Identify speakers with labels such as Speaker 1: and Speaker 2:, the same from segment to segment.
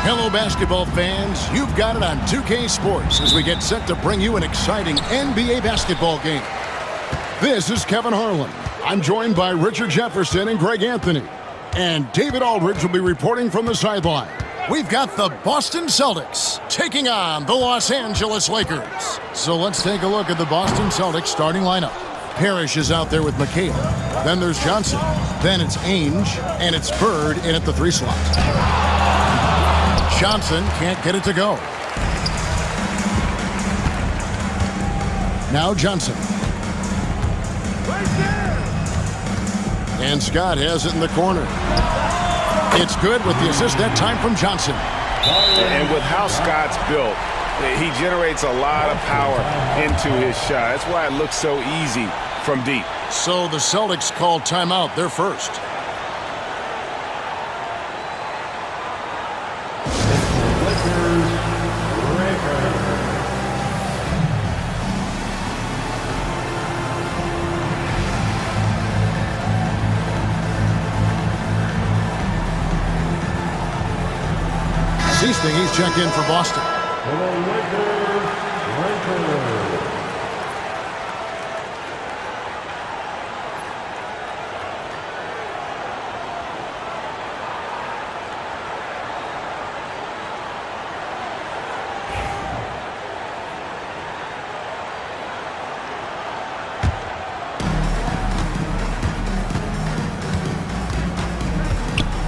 Speaker 1: Hello, basketball fans. You've got it on 2K Sports as we get set to bring you an exciting NBA basketball game. This is Kevin Harlan. I'm joined by Richard Jefferson and Greg Anthony. And David Aldridge will be reporting from the sideline. We've got the Boston Celtics taking on the Los Angeles Lakers. So let's take a look at the Boston Celtics starting lineup. Parrish is out there with McHale. Then there's Johnson. Then it's Ainge. And it's Bird in at the 3 slot. Johnson can't get it to go. Now Johnson. And Scott has it in the corner. It's good with the assist that time from Johnson.
Speaker 2: And with how Scott's built, he generates a lot of power into his shot. That's why it looks so easy from deep.
Speaker 1: So the Celtics call timeout. They're first. He's checked in for Boston.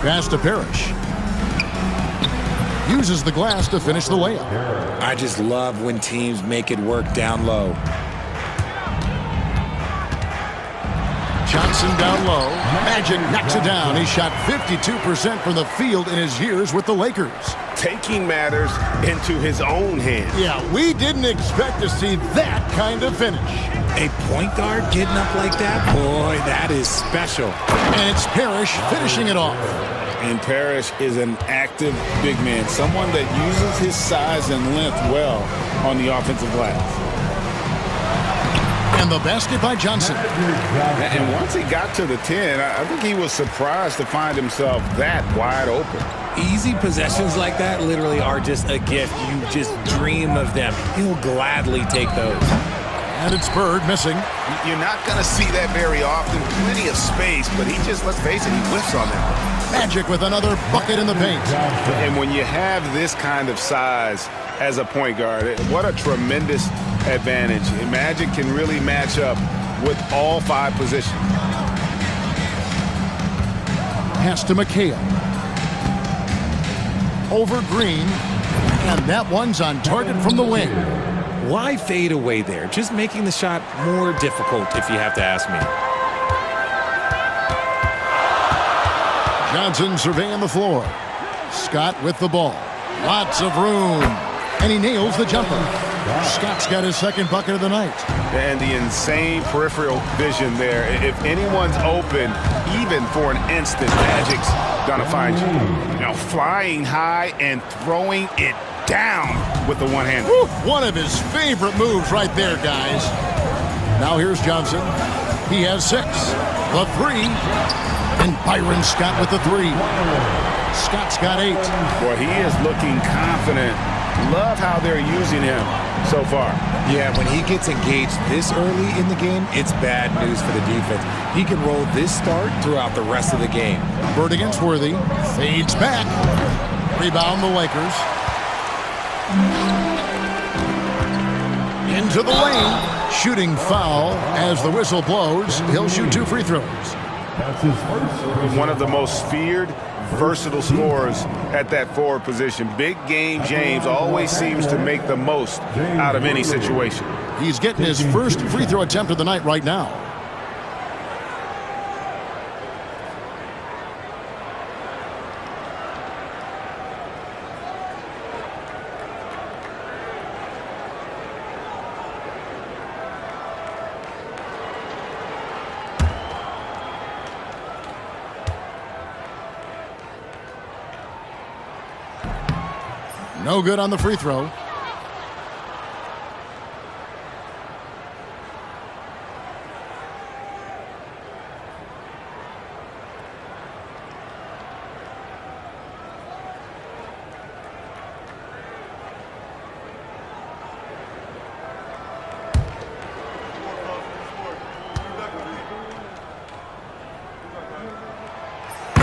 Speaker 1: Pass to Parrish. Uses the glass to finish the layup.
Speaker 3: I just love when teams make it work down low.
Speaker 1: Johnson down low. Magic knocks it down. He shot 52% from the field in his years with the Lakers.
Speaker 2: Taking matters into his own hands.
Speaker 1: Yeah, we didn't expect to see that kind of finish.
Speaker 3: A point guard getting up like that? Boy, that is special.
Speaker 1: And it's Parrish finishing it off.
Speaker 2: And Parrish is an active big man, someone that uses his size and length well on the offensive glass.
Speaker 1: And the basket by Johnson.
Speaker 2: And once he got to the 10, I think he was surprised to find himself that wide open.
Speaker 3: Easy possessions like that literally are just a gift. You just dream of them. He'll gladly take those.
Speaker 1: And it's Bird missing.
Speaker 2: You're not going to see that very often. Plenty of space, but he just, let's face it, he whiffs on that.
Speaker 1: Magic with another bucket in the paint.
Speaker 2: And when you have this kind of size as a point guard, what a tremendous advantage. Magic can really match up with all 5 positions.
Speaker 1: Pass to McHale. Over Green. And that one's on target from the wing.
Speaker 3: Why fade away there? Just making the shot more difficult, if you have to ask me.
Speaker 1: Johnson surveying the floor. Scott with the ball. Lots of room. And he nails the jumper. Scott's got his second bucket of the night.
Speaker 2: And the insane peripheral vision there. If anyone's open, even for an instant, Magic's gonna find you. You know, flying high and throwing it down with the one-hand.
Speaker 1: One of his favorite moves right there, guys. Now here's Johnson. He has 6. The 3. And Byron Scott with the 3. Scott's got 8.
Speaker 2: Boy, he is looking confident. Love how they're using him so far.
Speaker 3: Yeah, when he gets engaged this early in the game, it's bad news for the defense. He can roll this start throughout the rest of the game.
Speaker 1: Bird against Worthy. Fades back. Rebound the Lakers. Into the lane. Shooting foul as the whistle blows. He'll shoot 2 free throws.
Speaker 2: One of the most feared, versatile scorers at that forward position. Big game James always seems to make the most out of any situation.
Speaker 1: He's getting his first free throw attempt of the night right now. No good on the free throw.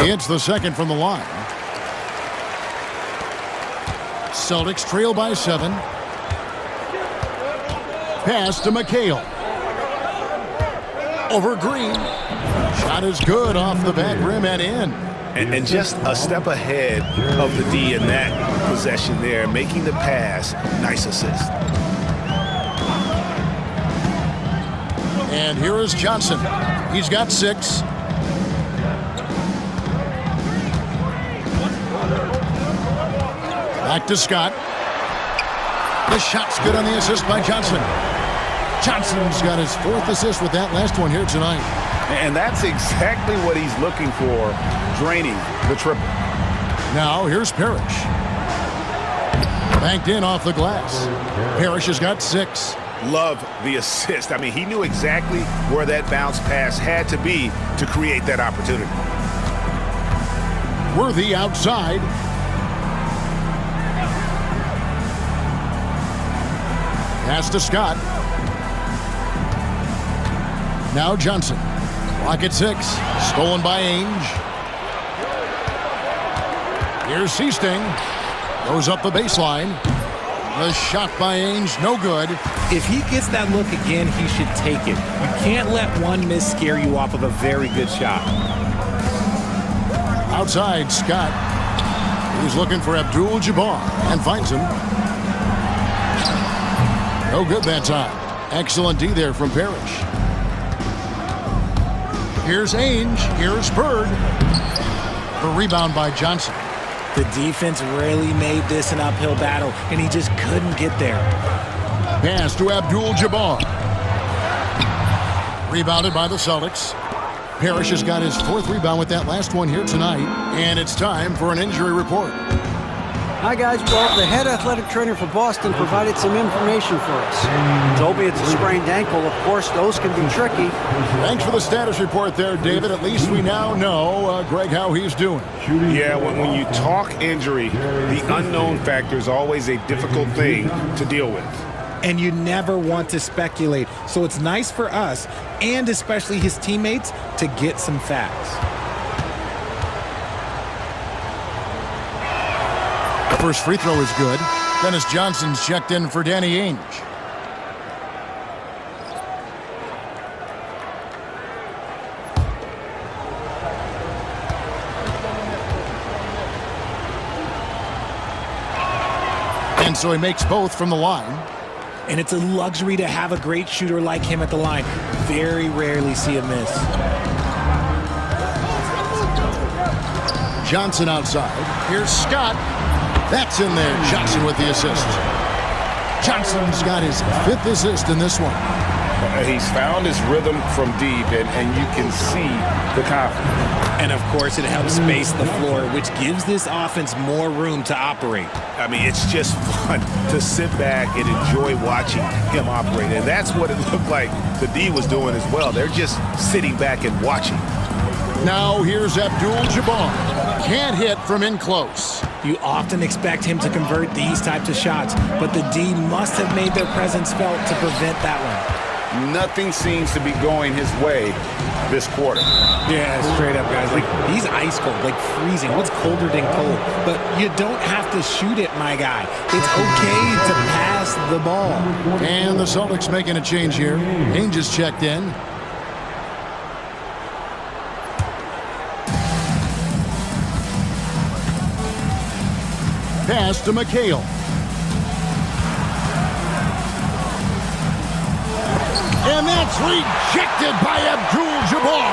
Speaker 1: He hits the second from the line. Celtics trail by 7. Pass to McHale. Over Green. Shot is good off the back rim and in.
Speaker 2: And just a step ahead of the D in that possession there, making the pass. Nice assist.
Speaker 1: And here is Johnson. He's got 6. Back to Scott. The shot's good on the assist by Johnson. Johnson's got his 4th assist with that last one here tonight.
Speaker 2: And that's exactly what he's looking for, draining the triple.
Speaker 1: Now here's Parrish. Banked in off the glass. Parrish has got 6.
Speaker 2: Love the assist. I mean, he knew exactly where that bounce pass had to be to create that opportunity.
Speaker 1: Worthy outside. Pass to Scott. Now Johnson. Clock at 6. Stolen by Ainge. Here's Seasting. Goes up the baseline. The shot by Ainge, no good.
Speaker 3: If he gets that look again, he should take it. You can't let one miss scare you off of a very good shot.
Speaker 1: Outside, Scott. He's looking for Abdul-Jabbar and finds him. No good that time. Excellent D there from Parrish. Here's Ainge. Here's Bird. The rebound by Johnson.
Speaker 3: The defense really made this an uphill battle, and he just couldn't get there.
Speaker 1: Pass to Abdul-Jabbar. Rebounded by the Celtics. Parrish has got his 4th rebound with that last one here tonight. And it's time for an injury report.
Speaker 4: Hi, guys. Well, the head athletic trainer for Boston provided some information for us. Told me it's a sprained ankle. Of course, those can be tricky.
Speaker 1: Thanks for the status report there, David. At least we now know, Greg, how he's doing.
Speaker 2: Yeah, when you talk injury, the unknown factor is always a difficult thing to deal with.
Speaker 3: And you never want to speculate. So it's nice for us, and especially his teammates, to get some facts.
Speaker 1: The first free throw is good. Dennis Johnson's checked in for Danny Ainge. And so he makes both from the line.
Speaker 3: And it's a luxury to have a great shooter like him at the line. Very rarely see a miss.
Speaker 1: Johnson outside. Here's Scott. That's in there. Johnson with the assist. Johnson's got his 5th assist in this one.
Speaker 2: He's found his rhythm from deep, and you can see the confidence.
Speaker 3: And, of course, it helps space the floor, which gives this offense more room to operate.
Speaker 2: I mean, it's just fun to sit back and enjoy watching him operate. And that's what it looked like the D was doing as well. They're just sitting back and watching.
Speaker 1: Now here's Abdul-Jabbar. Can't hit from in close.
Speaker 3: You often expect him to convert these types of shots, but the D must have made their presence felt to prevent that one.
Speaker 2: Nothing seems to be going his way this quarter.
Speaker 3: Yeah, straight up, guys. Like, he's ice cold, like freezing. What's colder than cold? But you don't have to shoot it, my guy. It's okay to pass the ball.
Speaker 1: And the Celtics making a change here. Ainge is checked in. Pass to McHale. And that's rejected by Abdul-Jabbar.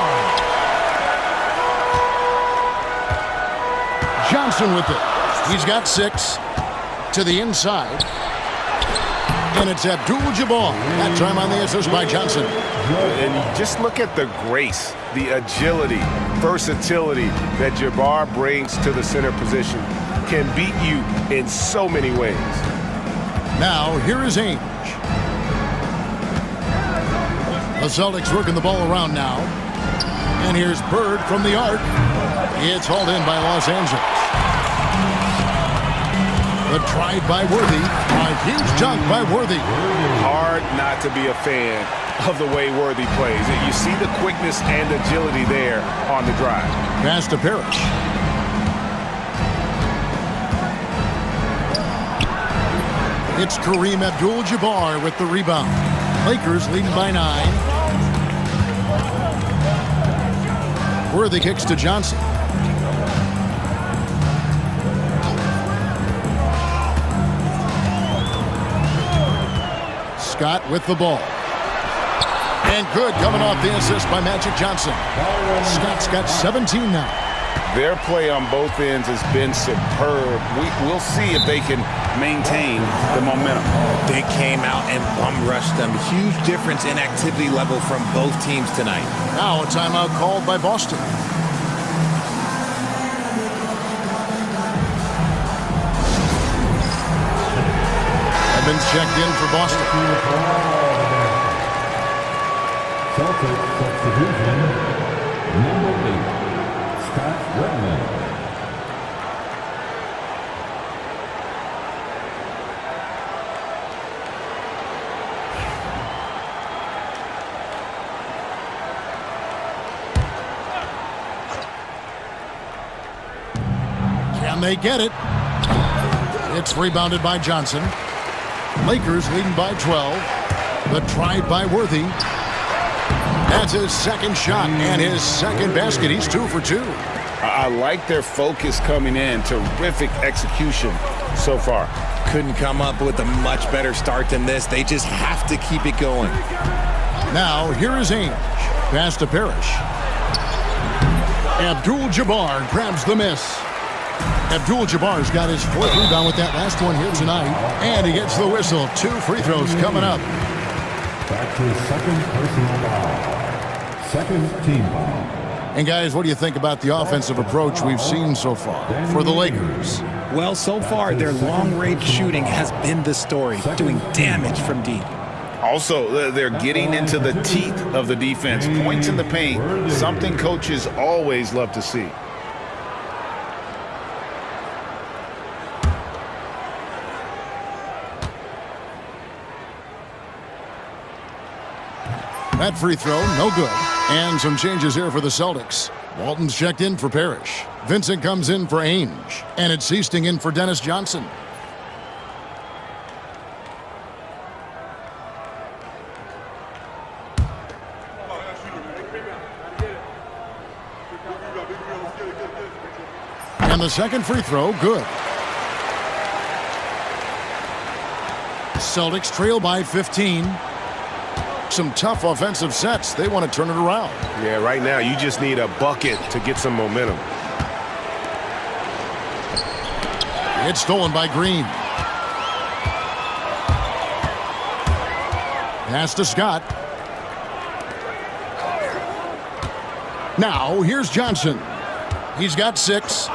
Speaker 1: Johnson with it. He's got 6 to the inside. And it's Abdul-Jabbar. That time on the assist by Johnson.
Speaker 2: And just look at the grace, the agility, versatility that Jabbar brings to the center position. Can beat you in so many ways.
Speaker 1: Now, here is Ainge. The Celtics working the ball around now. And here's Bird from the arc. It's hauled in by Los Angeles. The drive by Worthy. A huge dunk by Worthy.
Speaker 2: Hard not to be a fan of the way Worthy plays. You see the quickness and agility there on the drive.
Speaker 1: Pass to Parrish. It's Kareem Abdul-Jabbar with the rebound. Lakers leading by 9. Worthy kicks to Johnson. Scott with the ball. And good coming off the assist by Magic Johnson. Scott's got 17 now.
Speaker 2: Their play on both ends has been superb. We'll see if they can maintain the momentum.
Speaker 3: They came out and bum rushed them. Huge difference in activity level from both teams tonight.
Speaker 1: Now a timeout called by Boston. Evans checked in for Boston.
Speaker 5: Celtics substitution, number 8, Scott Redmond.
Speaker 1: Can they get it? It's rebounded by Johnson. Lakers leading by 12. The drive by Worthy. That's his second shot and his second basket. He's 2 for 2.
Speaker 2: I like their focus coming in. Terrific execution so far.
Speaker 3: Couldn't come up with a much better start than this. They just have to keep it going.
Speaker 1: Now here is Ainge. Pass to Parrish. Abdul-Jabbar grabs the miss. Abdul-Jabbar's got his 4th rebound with that last one here tonight. And he gets the whistle. 2 free throws coming up.
Speaker 5: Back to second personal foul. Second team foul.
Speaker 1: And guys, what do you think about the offensive approach we've seen so far for the Lakers?
Speaker 3: Well, so far, their long-range shooting has been the story, doing damage from deep.
Speaker 2: Also, they're getting into the teeth of the defense. Points in the paint, something coaches always love to see.
Speaker 1: That free throw, no good. And some changes here for the Celtics. Walton's checked in for Parrish. Vincent comes in for Ainge. And it's Easting in for Dennis Johnson. And the second free throw, good. Celtics trail by 15. Some tough offensive sets. They want to turn it around.
Speaker 6: Yeah, right now you just need a bucket to get some momentum.
Speaker 1: It's stolen by Green. Pass to Scott. Now here's Johnson. He's got 6.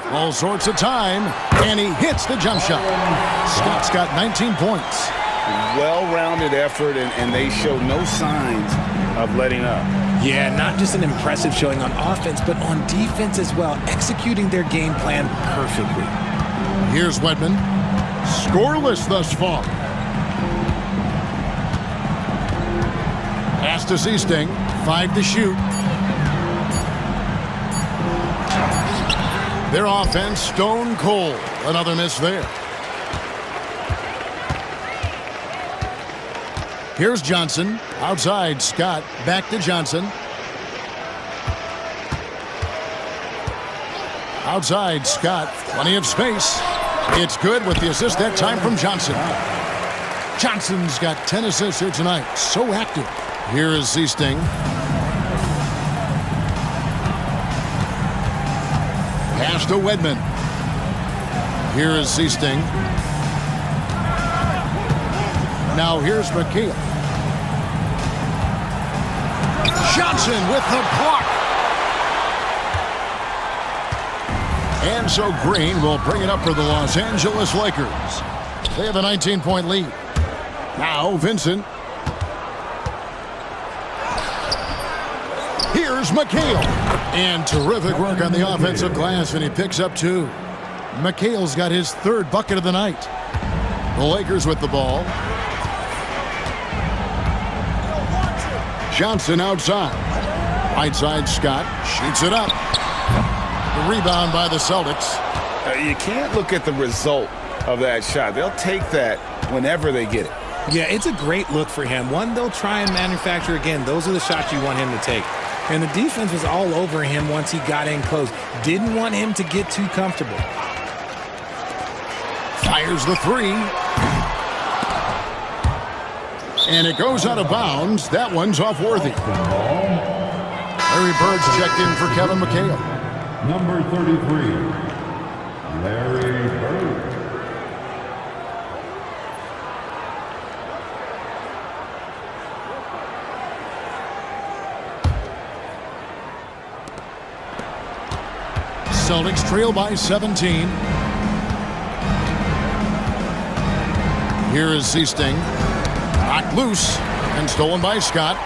Speaker 1: All sorts of time. And he hits the jump shot. Scott's got 19 points.
Speaker 2: Well-rounded effort, and they show no signs of letting up.
Speaker 3: Yeah, not just an impressive showing on offense, but on defense as well, executing their game plan perfectly.
Speaker 1: Here's Wedman. Scoreless thus far. Pass to Easting. 5 to shoot. Their offense stone cold. Another miss there. Here's Johnson. Outside, Scott. Back to Johnson. Outside, Scott. Plenty of space. It's good with the assist that time from Johnson. Johnson's got 10 assists here tonight. So active. Here is Easting. Pass to Wedman. Here is Easting. Now here's McHale. Johnson with the block. And so Green will bring it up for the Los Angeles Lakers. They have a 19-point lead. Now Vincent. Here's McHale. And terrific work on the offensive glass, and he picks up 2. McHale's got his third bucket of the night. The Lakers with the ball. Johnson outside. Right side, Scott shoots it up. The rebound by the Celtics.
Speaker 2: You can't look at the result of that shot. They'll take that whenever they get it.
Speaker 3: Yeah, it's a great look for him. One they'll try and manufacture again. Those are the shots you want him to take. And the defense was all over him once he got in close. Didn't want him to get too comfortable.
Speaker 1: Fires the three. And it goes out of bounds. That one's off Worthy. Larry Bird's checked in for Kevin McHale.
Speaker 5: Number 33, Larry Bird.
Speaker 1: Celtics trail by 17. Here is Seasting. Knocked loose and stolen by Scott.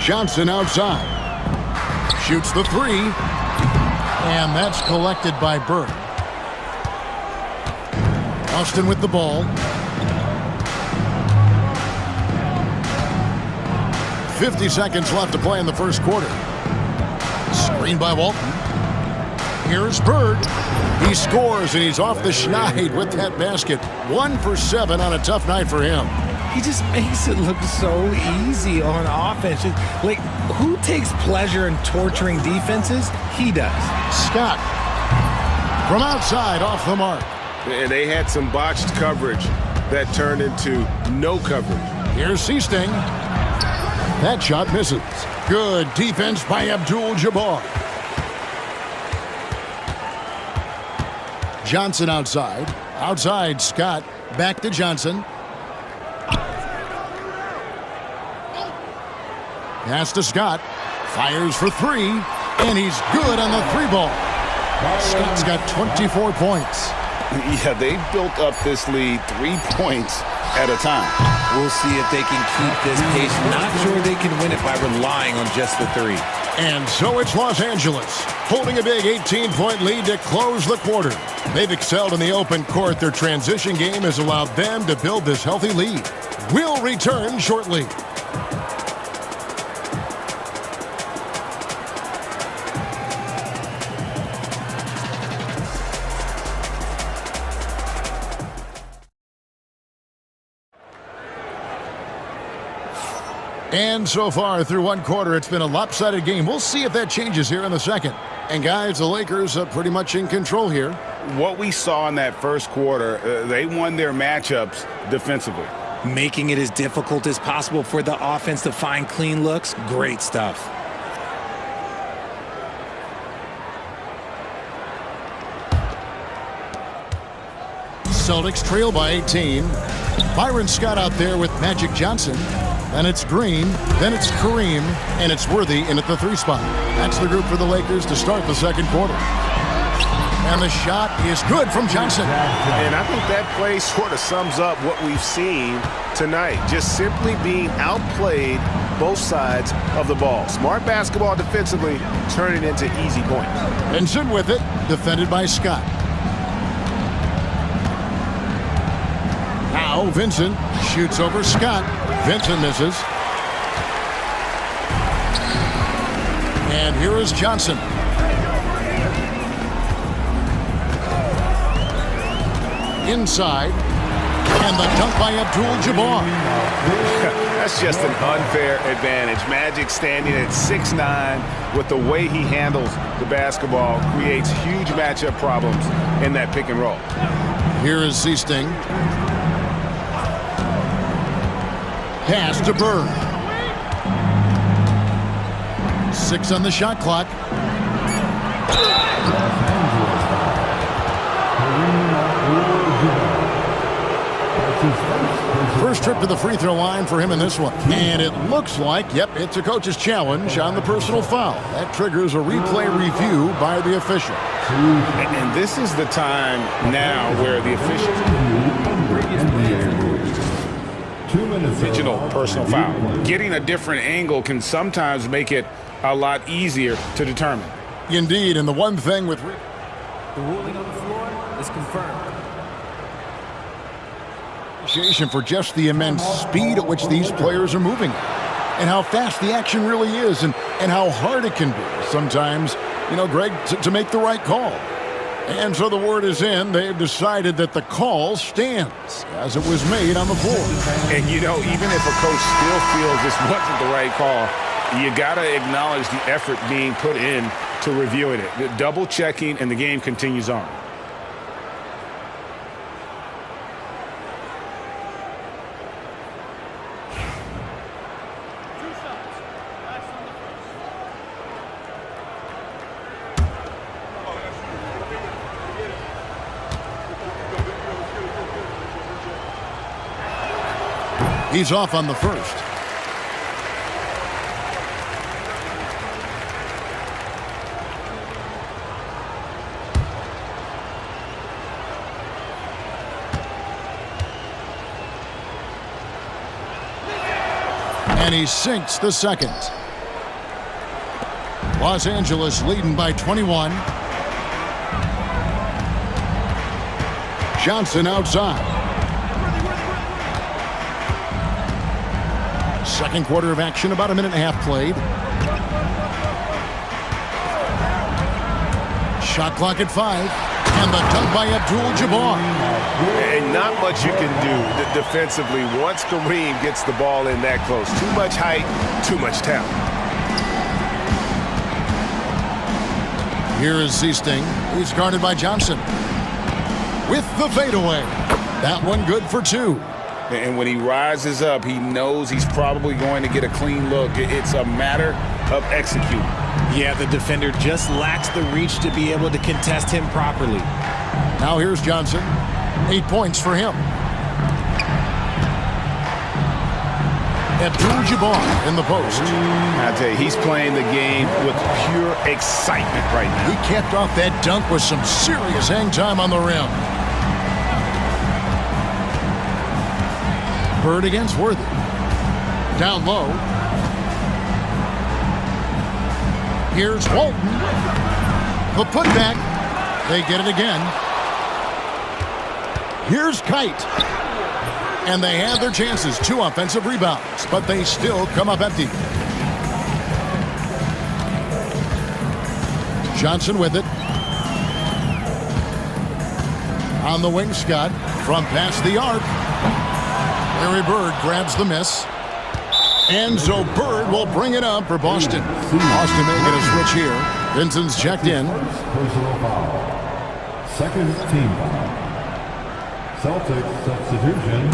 Speaker 1: Johnson outside. Shoots the three. And that's collected by Bird. Austin with the ball. 50 seconds left to play in the first quarter. Screen by Walton. Here's Bird. He scores, and he's off the schneid with that basket. 1 for 7 on a tough night for him.
Speaker 3: He just makes it look so easy on offense. Like, who takes pleasure in torturing defenses? He does.
Speaker 1: Scott from outside off the mark.
Speaker 6: And they had some botched coverage that turned into no coverage.
Speaker 1: Here's Seasting. That shot misses. Good defense by Abdul-Jabbar. Johnson outside. Outside, Scott. Back to Johnson. Pass to Scott. Fires for three. And he's good on the three ball. Scott's got 24 points.
Speaker 2: Yeah, they built up this lead 3 points at a time.
Speaker 3: We'll see if they can keep this pace. Not sure they can win it by relying on just the three.
Speaker 1: And so it's Los Angeles, holding a big 18-point lead to close the quarter. They've excelled in the open court. Their transition game has allowed them to build this healthy lead. We'll return shortly. And so far through one quarter, it's been a lopsided game. We'll see if that changes here in the second. And guys, the Lakers are pretty much in control here.
Speaker 2: What we saw in that first quarter, they won their matchups defensively.
Speaker 3: Making it as difficult as possible for the offense to find clean looks. Great stuff.
Speaker 1: Celtics trail by 18. Byron Scott out there with Magic Johnson. Then it's Green, then it's Kareem, and it's Worthy in at the 3 spot. That's the group for the Lakers to start the second quarter. And the shot is good from Johnson.
Speaker 6: And I think that play sort of sums up what we've seen tonight. Just simply being outplayed both sides of the ball. Smart basketball defensively, turning into easy points.
Speaker 1: Vincent with it, defended by Scott. Now Vincent shoots over Scott. Vincent misses. And here is Johnson. Inside. And the dunk by Abdul-Jabbar.
Speaker 2: That's just an unfair advantage. Magic standing at 6'9", with the way he handles the basketball, creates huge matchup problems in that pick and roll.
Speaker 1: Here is Seasting. Pass to Bird. 6 on the shot clock. First trip to the free throw line for him in this one. And it looks like, yep, it's a coach's challenge on the personal foul. That triggers a replay review by the official.
Speaker 2: And this is the time now where the officials... Original personal foul. Getting a different angle can sometimes make it a lot easier to determine.
Speaker 1: Indeed, and the one thing with...
Speaker 7: The ruling on the floor is confirmed.
Speaker 1: Appreciation for just the immense speed at which these players are moving and how fast the action really is and how hard it can be sometimes, Greg, to make the right call. And so the word is in. They've decided that the call stands as it was made on the floor.
Speaker 2: And, even if a coach still feels this wasn't the right call, you got to acknowledge the effort being put in to reviewing it. The double checking, and the game continues on.
Speaker 1: He's off on the first. And he sinks the second. Los Angeles leading by 21. Johnson outside. Second quarter of action, about a minute and a half played. Shot clock at 5. And the dunk by Abdul-Jabbar.
Speaker 6: And not much you can do defensively once Kareem gets the ball in that close. Too much height, too much talent.
Speaker 1: Here is Zeesting. He's guarded by Johnson. With the fadeaway. That one good for 2.
Speaker 2: And when he rises up, he knows he's probably going to get a clean look. It's a matter of executing.
Speaker 3: Yeah, the defender just lacks the reach to be able to contest him properly.
Speaker 1: Now here's Johnson. 8 points for him. Abdul-Jabbar in the post.
Speaker 6: I tell you, he's playing the game with pure excitement right now.
Speaker 1: He capped off that dunk with some serious hang time on the rim. Bird against Worthy. Down low. Here's Walton. The putback. They get it again. Here's Kite. And they have their chances. 2 offensive rebounds, but they still come up empty. Johnson with it. On the wing, Scott. From past the arc. Larry Bird grabs the miss. And so Bird will bring it up for Boston. Boston may get a switch here. Vincent's checked in.
Speaker 5: Personal foul. Second team foul. Celtics substitution.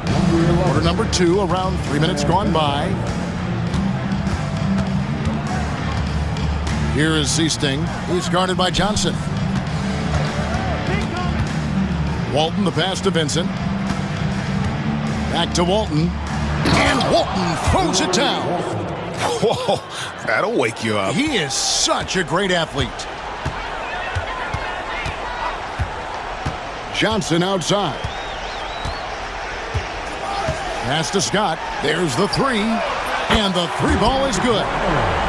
Speaker 5: Number 11.
Speaker 1: Quarter number 2, around 3 minutes gone by. Here is Zeesting. He's guarded by Johnson. Walton, the pass to Vincent. Back to Walton. And Walton throws it down.
Speaker 6: Whoa, that'll wake you up.
Speaker 1: He is such a great athlete. Johnson outside. Pass to Scott. There's the 3. And the 3 ball is good.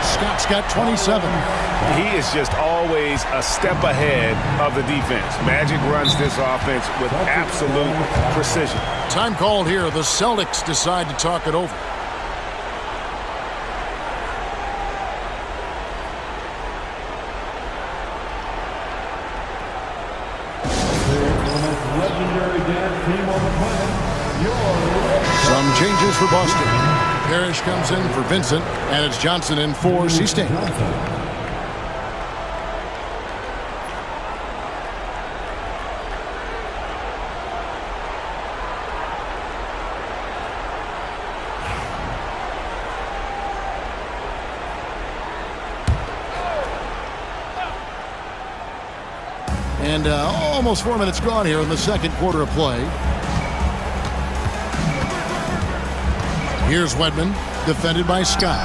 Speaker 1: Scott's got 27.
Speaker 6: He is just always a step ahead of the defense. Magic runs this offense with absolute precision.
Speaker 1: Time called here. The Celtics decide to talk it over.
Speaker 5: Legendary dance team on the planet.
Speaker 1: Some changes for Boston. Parrish comes in for Vincent, and it's Johnson in for Zeesting. And almost 4 minutes gone here in the second quarter of play. Here's Wedman, defended by Scott.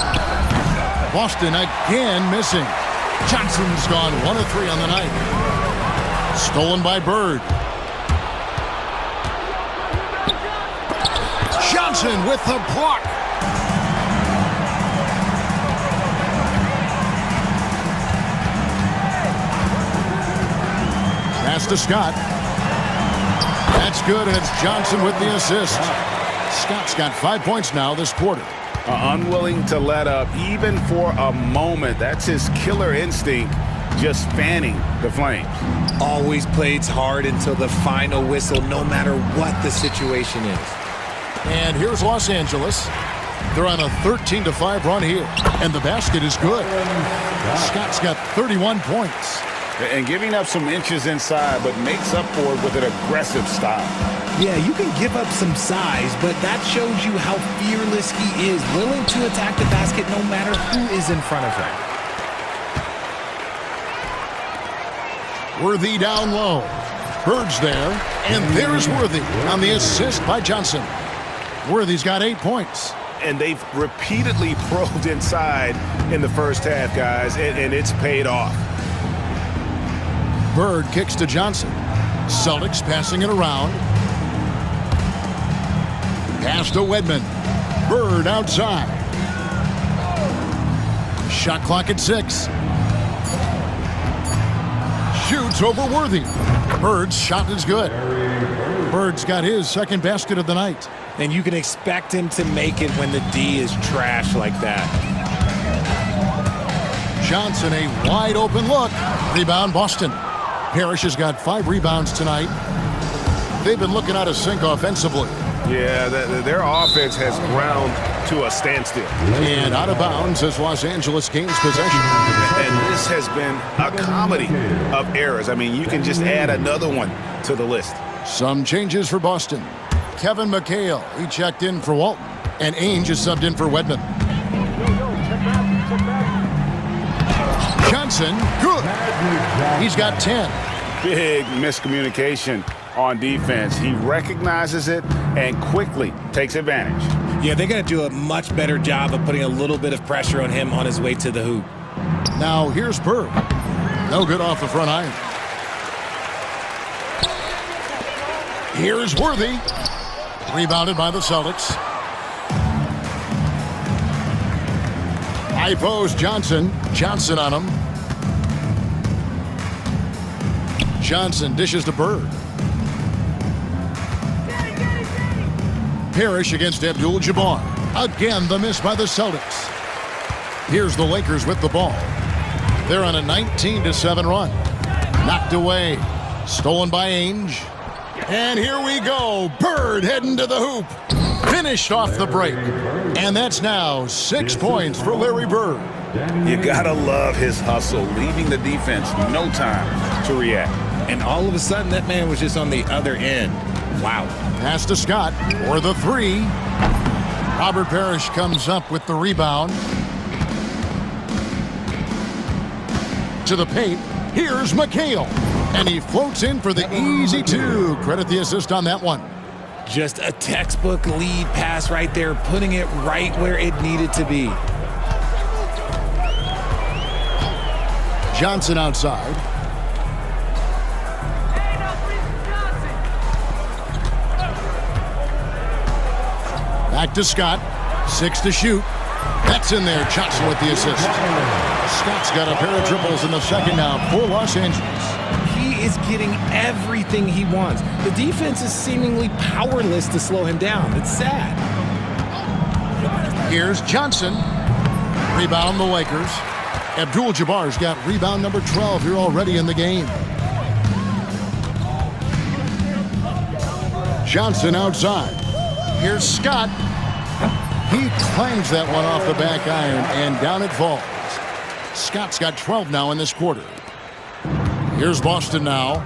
Speaker 1: Boston again missing. Johnson's gone 1 of 3 on the night. Stolen by Bird. Johnson with the block. Pass to Scott. That's good, and it's Johnson with the assist. Scott's got 5 points now this quarter.
Speaker 2: Unwilling to let up even for a moment. That's his killer instinct, just fanning the flames.
Speaker 3: Always plays hard until the final whistle, no matter what the situation is.
Speaker 1: And here's Los Angeles. They're on a 13-5 run here, and the basket is good. Scott's got 31 points.
Speaker 2: And giving up some inches inside, but makes up for it with an aggressive style.
Speaker 3: Yeah, you can give up some size, but that shows you how fearless he is, willing to attack the basket no matter who is in front of him.
Speaker 1: Worthy down low. Bird's there, and there's Worthy on the assist by Johnson. Worthy's got 8 points.
Speaker 6: And they've repeatedly probed inside in the first half, guys, and it's paid off.
Speaker 1: Bird kicks to Johnson. Celtics passing it around. Pass to Wedman. Bird outside. Shot clock at 6. Shoots over Worthy. Bird's shot is good. Bird's got his second basket of the night.
Speaker 3: And you can expect him to make it when the D is trash like that.
Speaker 1: Johnson, a wide open look. Rebound Boston. Parrish has got 5 rebounds tonight. They've been looking out of sync offensively.
Speaker 6: Yeah, their offense has ground to a standstill.
Speaker 1: And out of bounds as Los Angeles gains possession.
Speaker 6: And this has been a comedy of errors. I mean, you can just add another one to the list.
Speaker 1: Some changes for Boston. Kevin McHale, he checked in for Walton. And Ainge is subbed in for Wedman. Johnson, good. He's got 10.
Speaker 2: Big miscommunication on defense. He recognizes it and quickly takes advantage.
Speaker 3: Yeah, they're going to do a much better job of putting a little bit of pressure on him on his way to the hoop.
Speaker 1: Now here's Bird. No good off the front iron. Here's Worthy. Rebounded by the Celtics. High post Johnson. Johnson on him. Johnson dishes to Bird. Parrish against Abdul-Jabbar. Again, the miss by the Celtics. Here's the Lakers with the ball. They're on a 19-7 run. Knocked away. Stolen by Ainge. And here we go. Bird heading to the hoop. Finished off the break. And that's now 6 points for Larry Bird.
Speaker 2: You gotta love his hustle, leaving the defense no time to react.
Speaker 3: And all of a sudden, that man was just on the other end. Wow.
Speaker 1: Pass to Scott for the 3. Robert Parrish comes up with the rebound. To the paint. Here's McHale. And he floats in for the easy 2. Credit the assist on that one.
Speaker 3: Just a textbook lead pass right there, putting it right where it needed to be.
Speaker 1: Johnson outside. Back to Scott. 6 to shoot. That's in there. Johnson with the assist. Scott's got a pair of triples in the second now for Los Angeles.
Speaker 3: He is getting everything he wants. The defense is seemingly powerless to slow him down. It's sad.
Speaker 1: Here's Johnson. Rebound the Lakers. Abdul-Jabbar's got rebound number 12 here already in the game. Johnson outside. Here's Scott. He claims that one off the back iron, and down it falls. Scott's got 12 now in this quarter. Here's Boston now.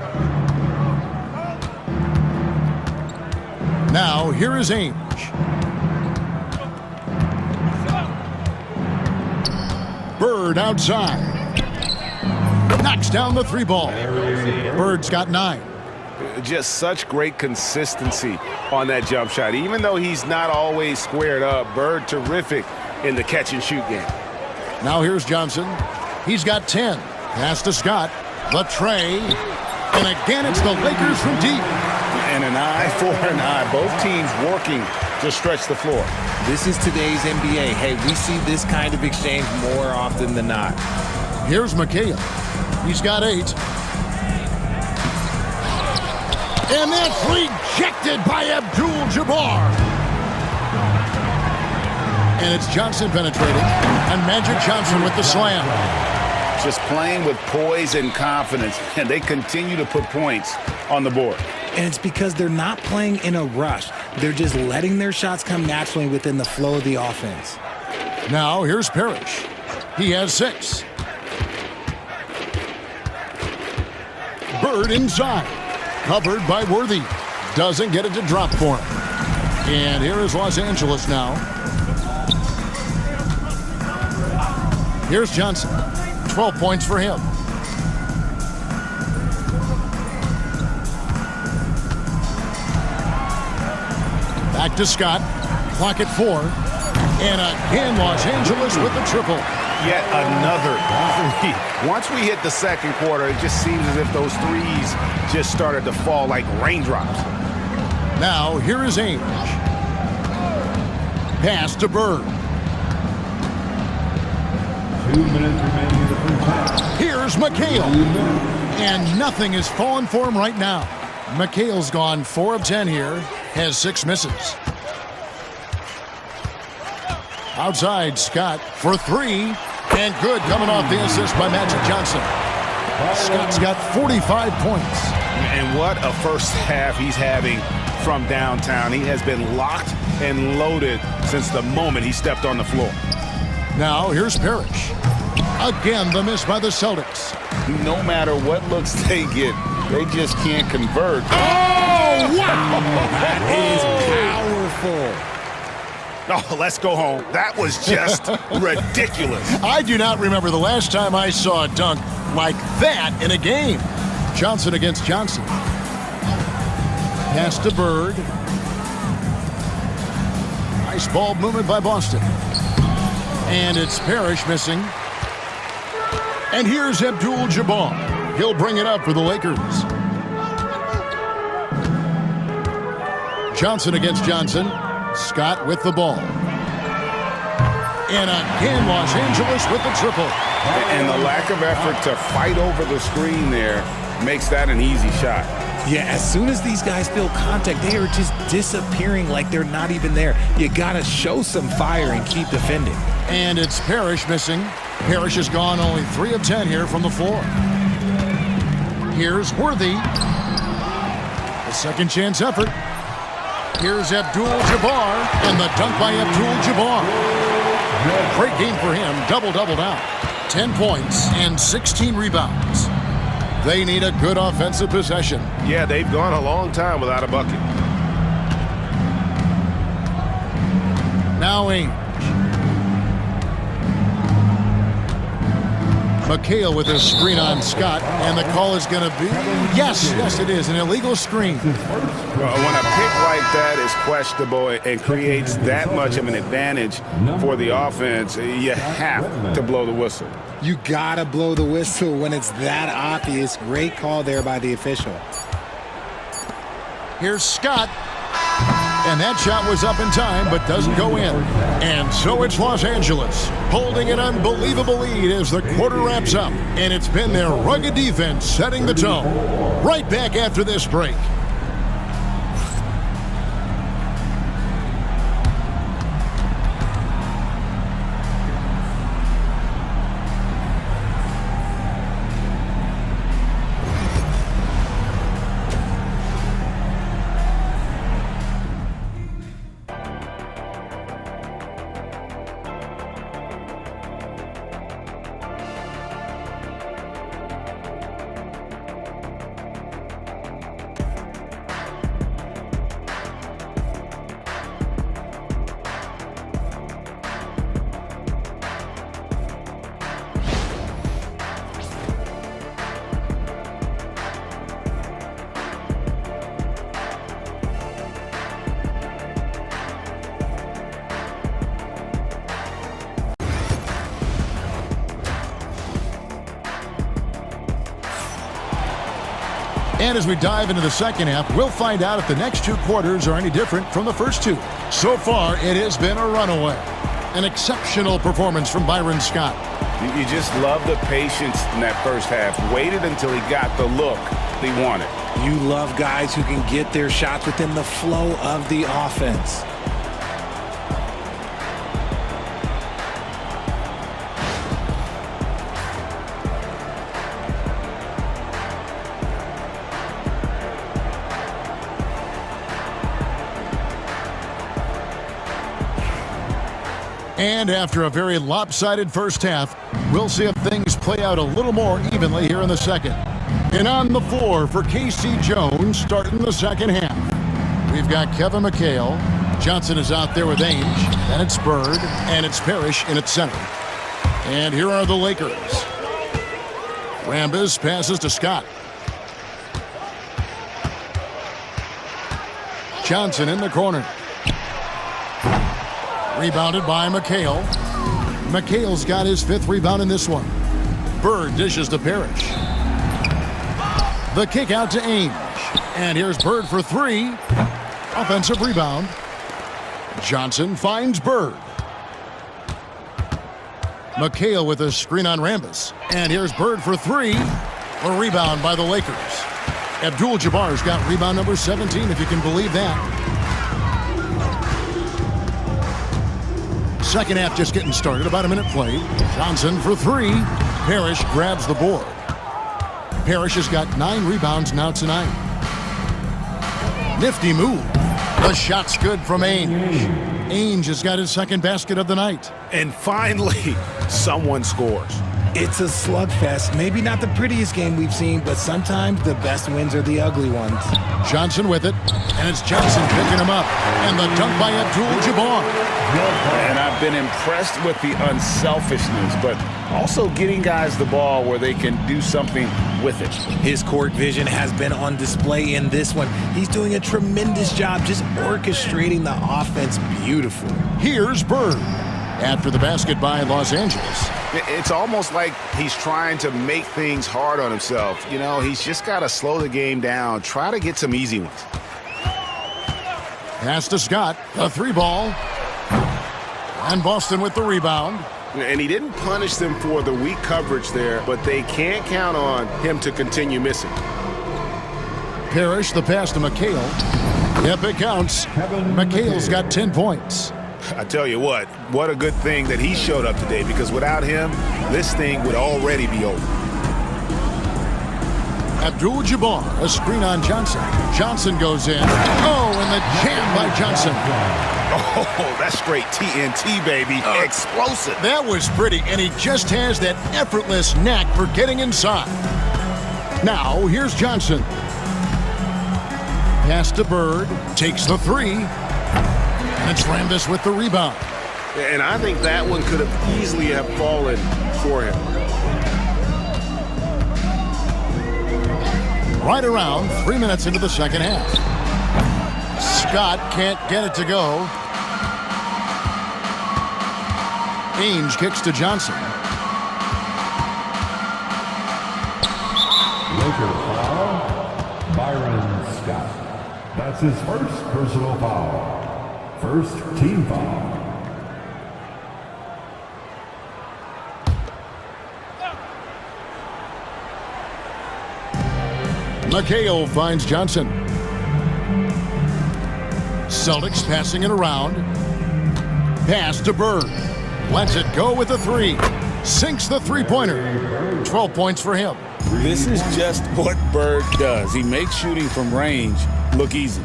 Speaker 1: Now, here is Ainge. Bird outside. Knocks down the 3 ball. Bird's got 9.
Speaker 6: Just such great consistency on that jump shot. Even though he's not always squared up, Bird terrific in the catch-and-shoot game.
Speaker 1: Now here's Johnson. He's got 10. Pass to Scott. The tray. And again, it's the Lakers from deep.
Speaker 2: And an eye for an eye. Both teams working just stretch the floor.
Speaker 3: This is today's NBA. Hey, we see this kind of exchange more often than not.
Speaker 1: Here's McHale. He's got 8. And that's rejected by Abdul-Jabbar. And it's Johnson penetrating. And Magic Johnson with the slam.
Speaker 2: Just playing with poise and confidence, and they continue to put points on the board.
Speaker 3: And it's because they're not playing in a rush. They're just letting their shots come naturally within the flow of the offense.
Speaker 1: Now here's Parrish. He has 6. Bird inside. Covered by Worthy. Doesn't get it to drop for him. And here is Los Angeles now. Here's Johnson. 12 points for him. Back to Scott. Clock at 4. And again, Los Angeles with the triple.
Speaker 2: Yet another three. Once we hit the second quarter, it just seems as if those threes just started to fall like raindrops.
Speaker 1: Now, here is Ainge. Pass to Bird.
Speaker 5: 2 minutes remaining in the first half.
Speaker 1: Here's McHale. And nothing is falling for him right now. McHale's gone 4 of 10 here. Has 6 misses. Outside, Scott for 3. And good, coming off the assist by Magic Johnson. Scott's got 45 points.
Speaker 2: And what a first half he's having from downtown. He has been locked and loaded since the moment he stepped on the floor.
Speaker 1: Now, here's Parrish. Again, the miss by the Celtics.
Speaker 2: No matter what looks they get, they just can't convert.
Speaker 1: Oh, wow!
Speaker 3: That is powerful.
Speaker 2: Oh, let's go home. That was just ridiculous.
Speaker 1: I do not remember the last time I saw a dunk like that in a game. Johnson against Johnson. Pass to Bird. Nice ball movement by Boston. And it's Parrish missing. And here's Abdul-Jabbar. He'll bring it up for the Lakers. Johnson against Johnson. Scott with the ball. And again, Los Angeles with the triple.
Speaker 2: And the lack of effort to fight over the screen there makes that an easy shot.
Speaker 3: Yeah, as soon as these guys feel contact, they are just disappearing like they're not even there. You got to show some fire and keep defending.
Speaker 1: And it's Parrish missing. Parrish has gone only 3 of 10 here from the floor. Here's Worthy. A second chance effort. Here's Abdul-Jabbar, and the dunk by Abdul-Jabbar. Great game for him, double-double now. 10 points and 16 rebounds. They need a good offensive possession.
Speaker 6: Yeah, they've gone a long time without a bucket.
Speaker 1: Now Ainge. McHale with a screen on Scott, and the call is going to be, yes, it is, an illegal screen.
Speaker 6: When a pick like that is questionable and creates that much of an advantage for the offense, you have to blow the whistle.
Speaker 3: You got to blow the whistle when it's that obvious. Great call there by the official.
Speaker 1: Here's Scott. And that shot was up in time, but doesn't go in. And so it's Los Angeles, holding an unbelievable lead as the quarter wraps up. And it's been their rugged defense setting the tone. Right back after this break. And as we dive into the second half, we'll find out if the next two quarters are any different from the first two. So far, it has been a runaway. An exceptional performance from Byron Scott.
Speaker 2: You just love the patience in that first half. Waited until he got the look he wanted.
Speaker 3: You love guys who can get their shots within the flow of the offense.
Speaker 1: And after a very lopsided first half, we'll see if things play out a little more evenly here in the second. And on the floor for K.C. Jones starting the second half. We've got Kevin McHale. Johnson is out there with Ainge. Then it's Bird. And it's Parrish in its center. And here are the Lakers. Rambis passes to Scott. Johnson in the corner. Rebounded by McHale. McHale's got his fifth rebound in this one. Bird dishes to Parrish. The kick out to Ainge. And here's Bird for three. Offensive rebound. Johnson finds Bird. McHale with a screen on Rambis. And here's Bird for three. A rebound by the Lakers. Abdul-Jabbar's got rebound number 17, if you can believe that. Second half just getting started, about a minute played. Johnson for three. Parrish grabs the board. Parrish has got 9 rebounds now tonight. Nifty move. The shot's good from Ainge. Ainge has got his second basket of the night.
Speaker 6: And finally, someone scores.
Speaker 3: It's a slugfest. Maybe not the prettiest game we've seen, but sometimes the best wins are the ugly ones.
Speaker 1: Johnson with it, and it's Johnson picking him up. And the dunk by Abdul-Jabbar.
Speaker 2: And I've been impressed with the unselfishness, but also getting guys the ball where they can do something with it.
Speaker 3: His court vision has been on display in this one. He's doing a tremendous job just orchestrating the offense beautifully.
Speaker 1: Here's Bird after the basket by Los Angeles.
Speaker 6: It's almost like he's trying to make things hard on himself. You know, he's just got to slow the game down, try to get some easy ones.
Speaker 1: Pass to Scott, a three ball. And Boston with the rebound.
Speaker 6: And he didn't punish them for the weak coverage there, but they can't count on him to continue missing.
Speaker 1: Parrish, the pass to McHale. Yep, it counts. McHale's got 10 points.
Speaker 6: I tell you what a good thing that he showed up today, because without him, this thing would already be over.
Speaker 1: Abdul-Jabbar, a screen on Johnson. Johnson goes in. Oh, and the jam by Johnson.
Speaker 6: Oh, that's straight TNT, baby. Explosive.
Speaker 1: That was pretty, and he just has that effortless knack for getting inside. Now, here's Johnson. Pass to Bird. Takes the three. And it's Rambis with the rebound.
Speaker 6: And I think that one could have easily have fallen for him.
Speaker 1: Right around 3 minutes into the second half. Scott can't get it to go. Ainge kicks to Johnson.
Speaker 5: Laker foul, Byron Scott. That's his first personal foul. First team foul.
Speaker 1: McHale finds Johnson. Celtics passing it around. Pass to Bird. Lets it go with the three. Sinks the three-pointer. 12 points for him.
Speaker 2: This is just what Bird does. He makes shooting from range look easy.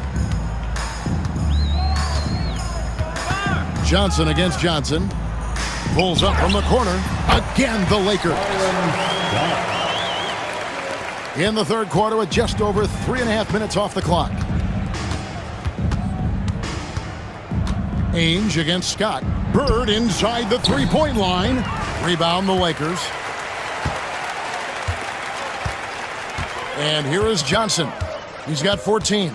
Speaker 1: Johnson against Johnson. Pulls up from the corner. Again, the Lakers. In the third quarter with just over 3.5 minutes off the clock. Ainge against Scott. Bird inside the three-point line. Rebound the Lakers. And here is Johnson. He's got 14.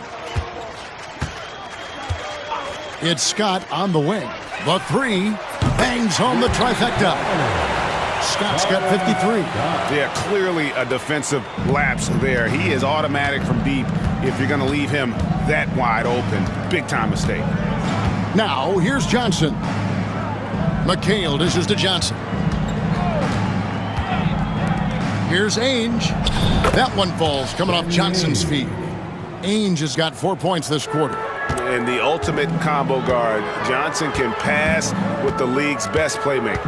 Speaker 1: It's Scott on the wing. The three bangs home the trifecta. Scott's got 53.
Speaker 2: Yeah, clearly a defensive lapse there. He is automatic from deep if you're going to leave him that wide open. Big-time mistake.
Speaker 1: Now, here's Johnson. McHale dishes to Johnson. Here's Ainge. That one falls coming off Johnson's feet. Ainge has got 4 points this quarter.
Speaker 6: And the ultimate combo guard. Johnson can pass with the league's best playmaker.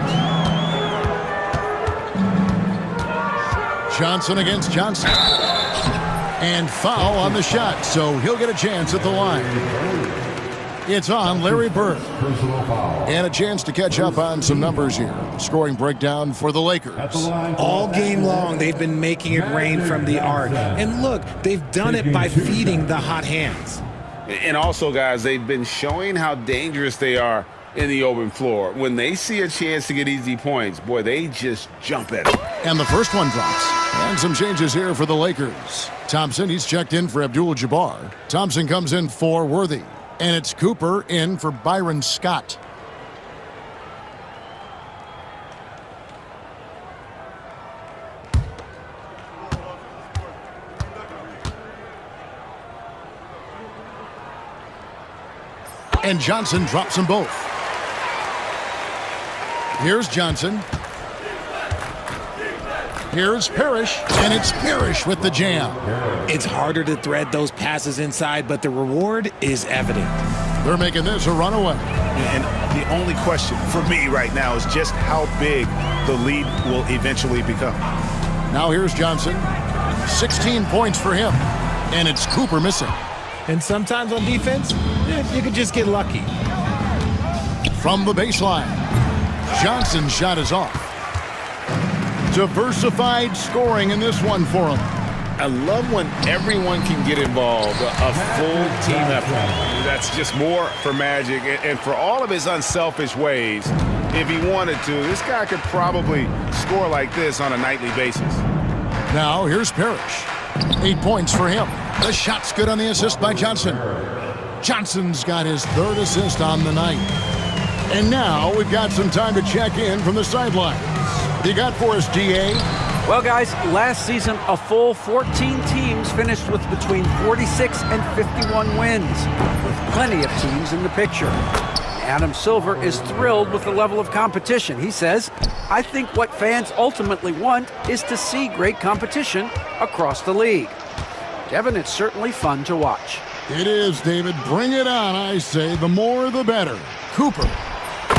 Speaker 1: Johnson against Johnson. And foul on the shot, so he'll get a chance at the line. It's on Larry Bird. And a chance to catch up on some numbers here. Scoring breakdown for the Lakers.
Speaker 3: All game long, they've been making it rain from the arc. And look, they've done it by feeding the hot hands.
Speaker 2: And also, guys, they've been showing how dangerous they are in the open floor. When they see a chance to get easy points, boy, they just jump at it.
Speaker 1: And the first one drops. And some changes here for the Lakers. Thompson, he's checked in for Abdul-Jabbar. Thompson comes in for Worthy. And it's Cooper in for Byron Scott. And Johnson drops them both. Here's Johnson. Here's Parrish, and it's Parrish with the jam.
Speaker 3: It's harder to thread those passes inside, but the reward is evident.
Speaker 1: They're making this a runaway.
Speaker 2: And the only question for me right now is just how big the lead will eventually become.
Speaker 1: Now here's Johnson. 16 points for him, and it's Cooper missing.
Speaker 3: And sometimes on defense, you could just get lucky.
Speaker 1: From the baseline, Johnson's shot is off. Diversified scoring in this one for him.
Speaker 2: I love when everyone can get involved, a full team effort. That's just more for Magic, and for all of his unselfish ways, if he wanted to, this guy could probably score like this on a nightly basis.
Speaker 1: Now here's Parrish. 8 points for him. The shot's good on the assist by Johnson. Johnson's got his third assist on the night. And now we've got some time to check in from the sidelines. You got for us, DA?
Speaker 4: Well, guys, last season, a full 14 teams finished with between 46 and 51 wins, with plenty of teams in the picture. Adam Silver is thrilled with the level of competition. He says, I think what fans ultimately want is to see great competition across the league. Devin, it's certainly fun to watch.
Speaker 1: It is, David. Bring it on, I say. The more, the better. Cooper.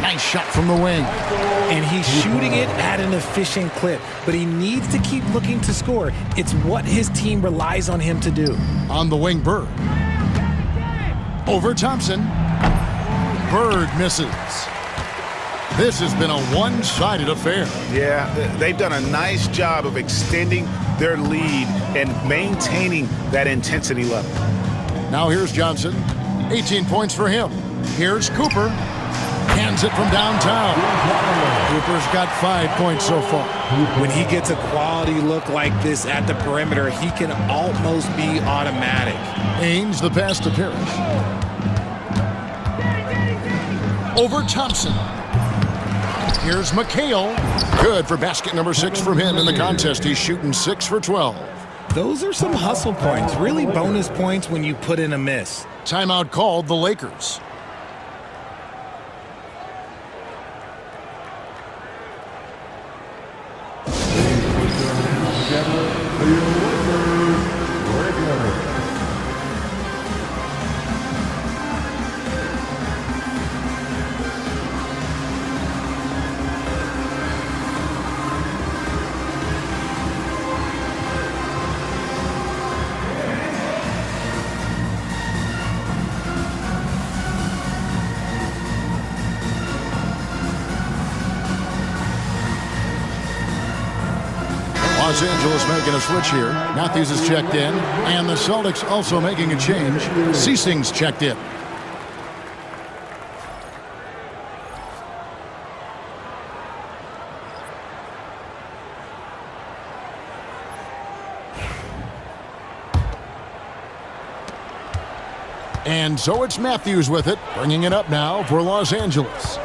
Speaker 1: Nice shot from the wing.
Speaker 3: And he's shooting it at an efficient clip, but he needs to keep looking to score. It's what his team relies on him to do.
Speaker 1: On the wing, Bird. Over Thompson. Bird misses. This has been a one-sided affair.
Speaker 2: Yeah, they've done a nice job of extending their lead and maintaining that intensity level.
Speaker 1: Now here's Johnson. 18 points for him. Here's Cooper. Hands it from downtown. Cooper's got 5 points so far.
Speaker 3: When he gets a quality look like this at the perimeter, he can almost be automatic.
Speaker 1: Ainge, the pass to Parrish. Over Thompson. Here's McHale. Good for basket number 6 from him in the contest. He's shooting 6 for 12.
Speaker 3: Those are some hustle points, really bonus points when you put in a miss.
Speaker 1: Timeout called the Lakers. Los Angeles making a switch here. Matthews is checked in, and the Celtics also making a change. Ceasing's checked in. And so it's Matthews with it, bringing it up now for Los Angeles.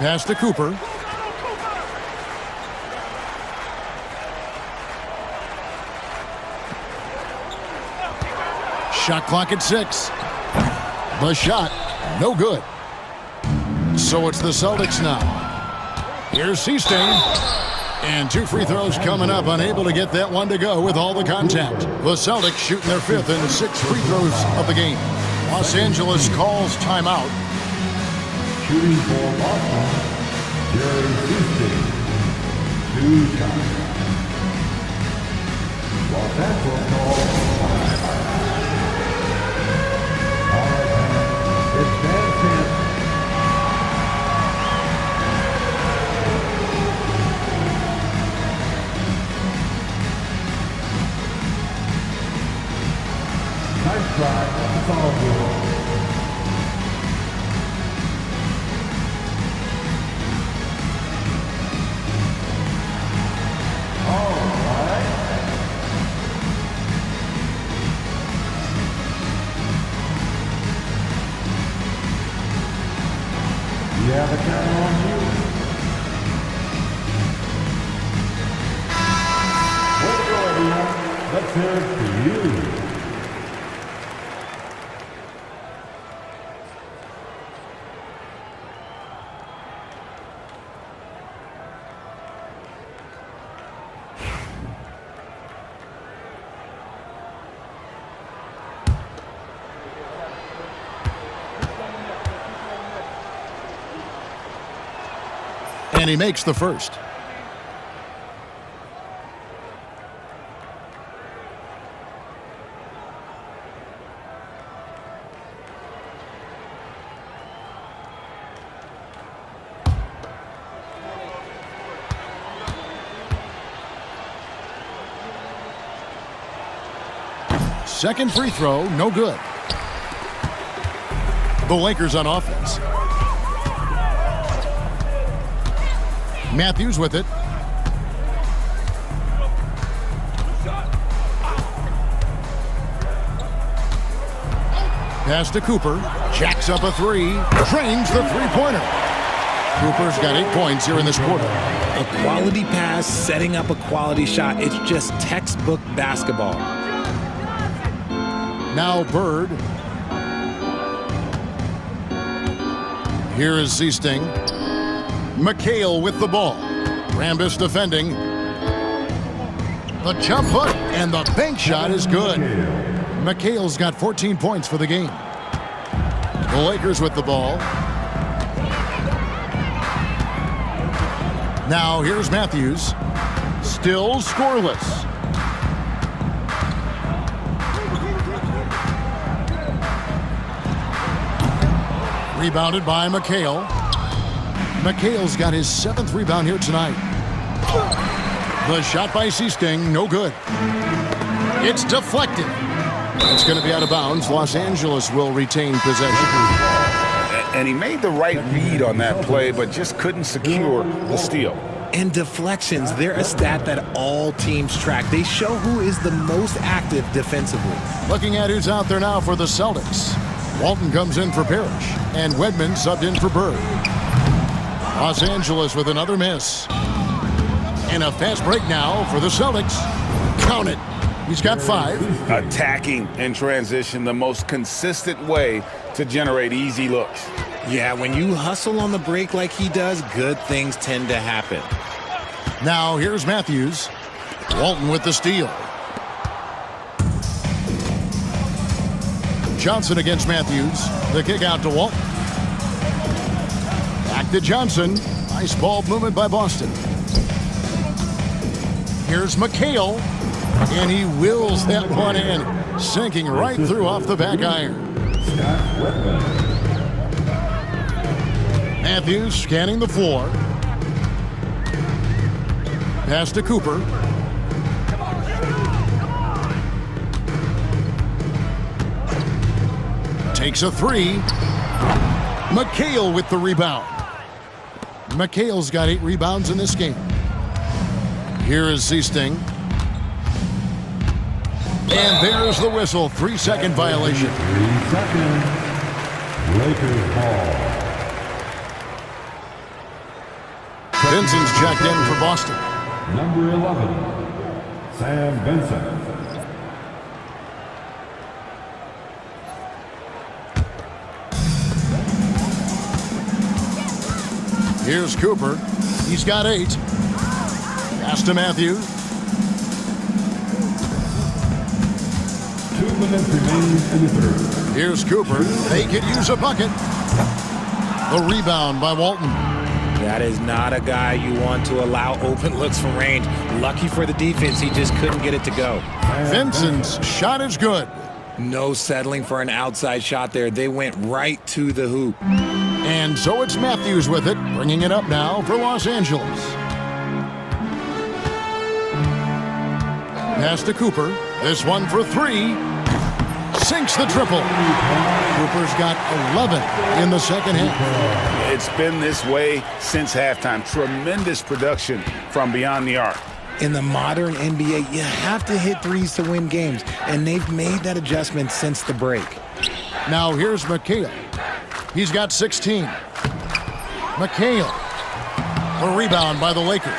Speaker 1: Pass to Cooper. Shot clock at 6. The shot, no good. So it's the Celtics now. Here's Seasting. And 2 free throws coming up, unable to get that one to go with all the contact. The Celtics shooting their 5th and 6 free throws of the game. Los Angeles calls timeout.
Speaker 5: Shooting for Boston, Jerry Houston. 2 shots. Los Angeles calls advancing. Nice try. That's all good. Yeah, the camera on you. Let's go, everyone. Let's hear it for you.
Speaker 1: And he makes the first. Second free throw, no good. The Lakers on offense. Matthews with it. Pass to Cooper. Jacks up a 3. Drains the three-pointer. Cooper's got 8 points here in this quarter.
Speaker 3: A quality pass, setting up a quality shot. It's just textbook basketball.
Speaker 1: Now Bird. Here is Seasting. McHale with the ball. Rambis defending. The jump hook and the bank shot is good. McHale's got 14 points for the game. The Lakers with the ball. Now here's Matthews. Still scoreless. Rebounded by McHale. McHale's got his 7th rebound here tonight. The shot by Seasting, no good. It's deflected. It's going to be out of bounds. Los Angeles will retain possession.
Speaker 2: And he made the right read on that play, but just couldn't secure the steal.
Speaker 3: And deflections, they're a stat that all teams track. They show who is the most active defensively.
Speaker 1: Looking at who's out there now for the Celtics. Walton comes in for Parrish, and Wedman subbed in for Bird. Los Angeles with another miss. And a fast break now for the Celtics. Count it. He's got 5.
Speaker 2: Attacking in transition, the most consistent way to generate easy looks.
Speaker 3: Yeah, when you hustle on the break like he does, good things tend to happen.
Speaker 1: Now here's Matthews. Walton with the steal. Johnson against Matthews. The kick out to Walton. Back to Johnson. Nice ball movement by Boston. Here's McHale. And he wills that one in. Sinking right through off the back iron. Matthews scanning the floor. Pass to Cooper. Takes a 3. McHale with the rebound. McHale's got 8 rebounds in this game. Here is Seasting. And there's the whistle. 3-second violation.
Speaker 5: 3 seconds. Lakers ball.
Speaker 1: Vincent's checked in for Boston.
Speaker 5: Number 11, Sam Vincent.
Speaker 1: Here's Cooper. He's got 8. Pass to Matthews.
Speaker 5: 2 minutes remaining in the third.
Speaker 1: Here's Cooper. They could use a bucket. The rebound by Walton.
Speaker 3: That is not a guy you want to allow open looks from range. Lucky for the defense, he just couldn't get it to go.
Speaker 1: Vincent's shot is good.
Speaker 3: No settling for an outside shot there. They went right to the hoop.
Speaker 1: And so it's Matthews with it, bringing it up now for Los Angeles. Pass to Cooper. This one for 3. Sinks the triple. Cooper's got 11 in the second half.
Speaker 2: It's been this way since halftime. Tremendous production from beyond the arc.
Speaker 3: In the modern NBA, you have to hit threes to win games, and they've made that adjustment since the break.
Speaker 1: Now here's McHale. He's got 16. McHale. A rebound by the Lakers.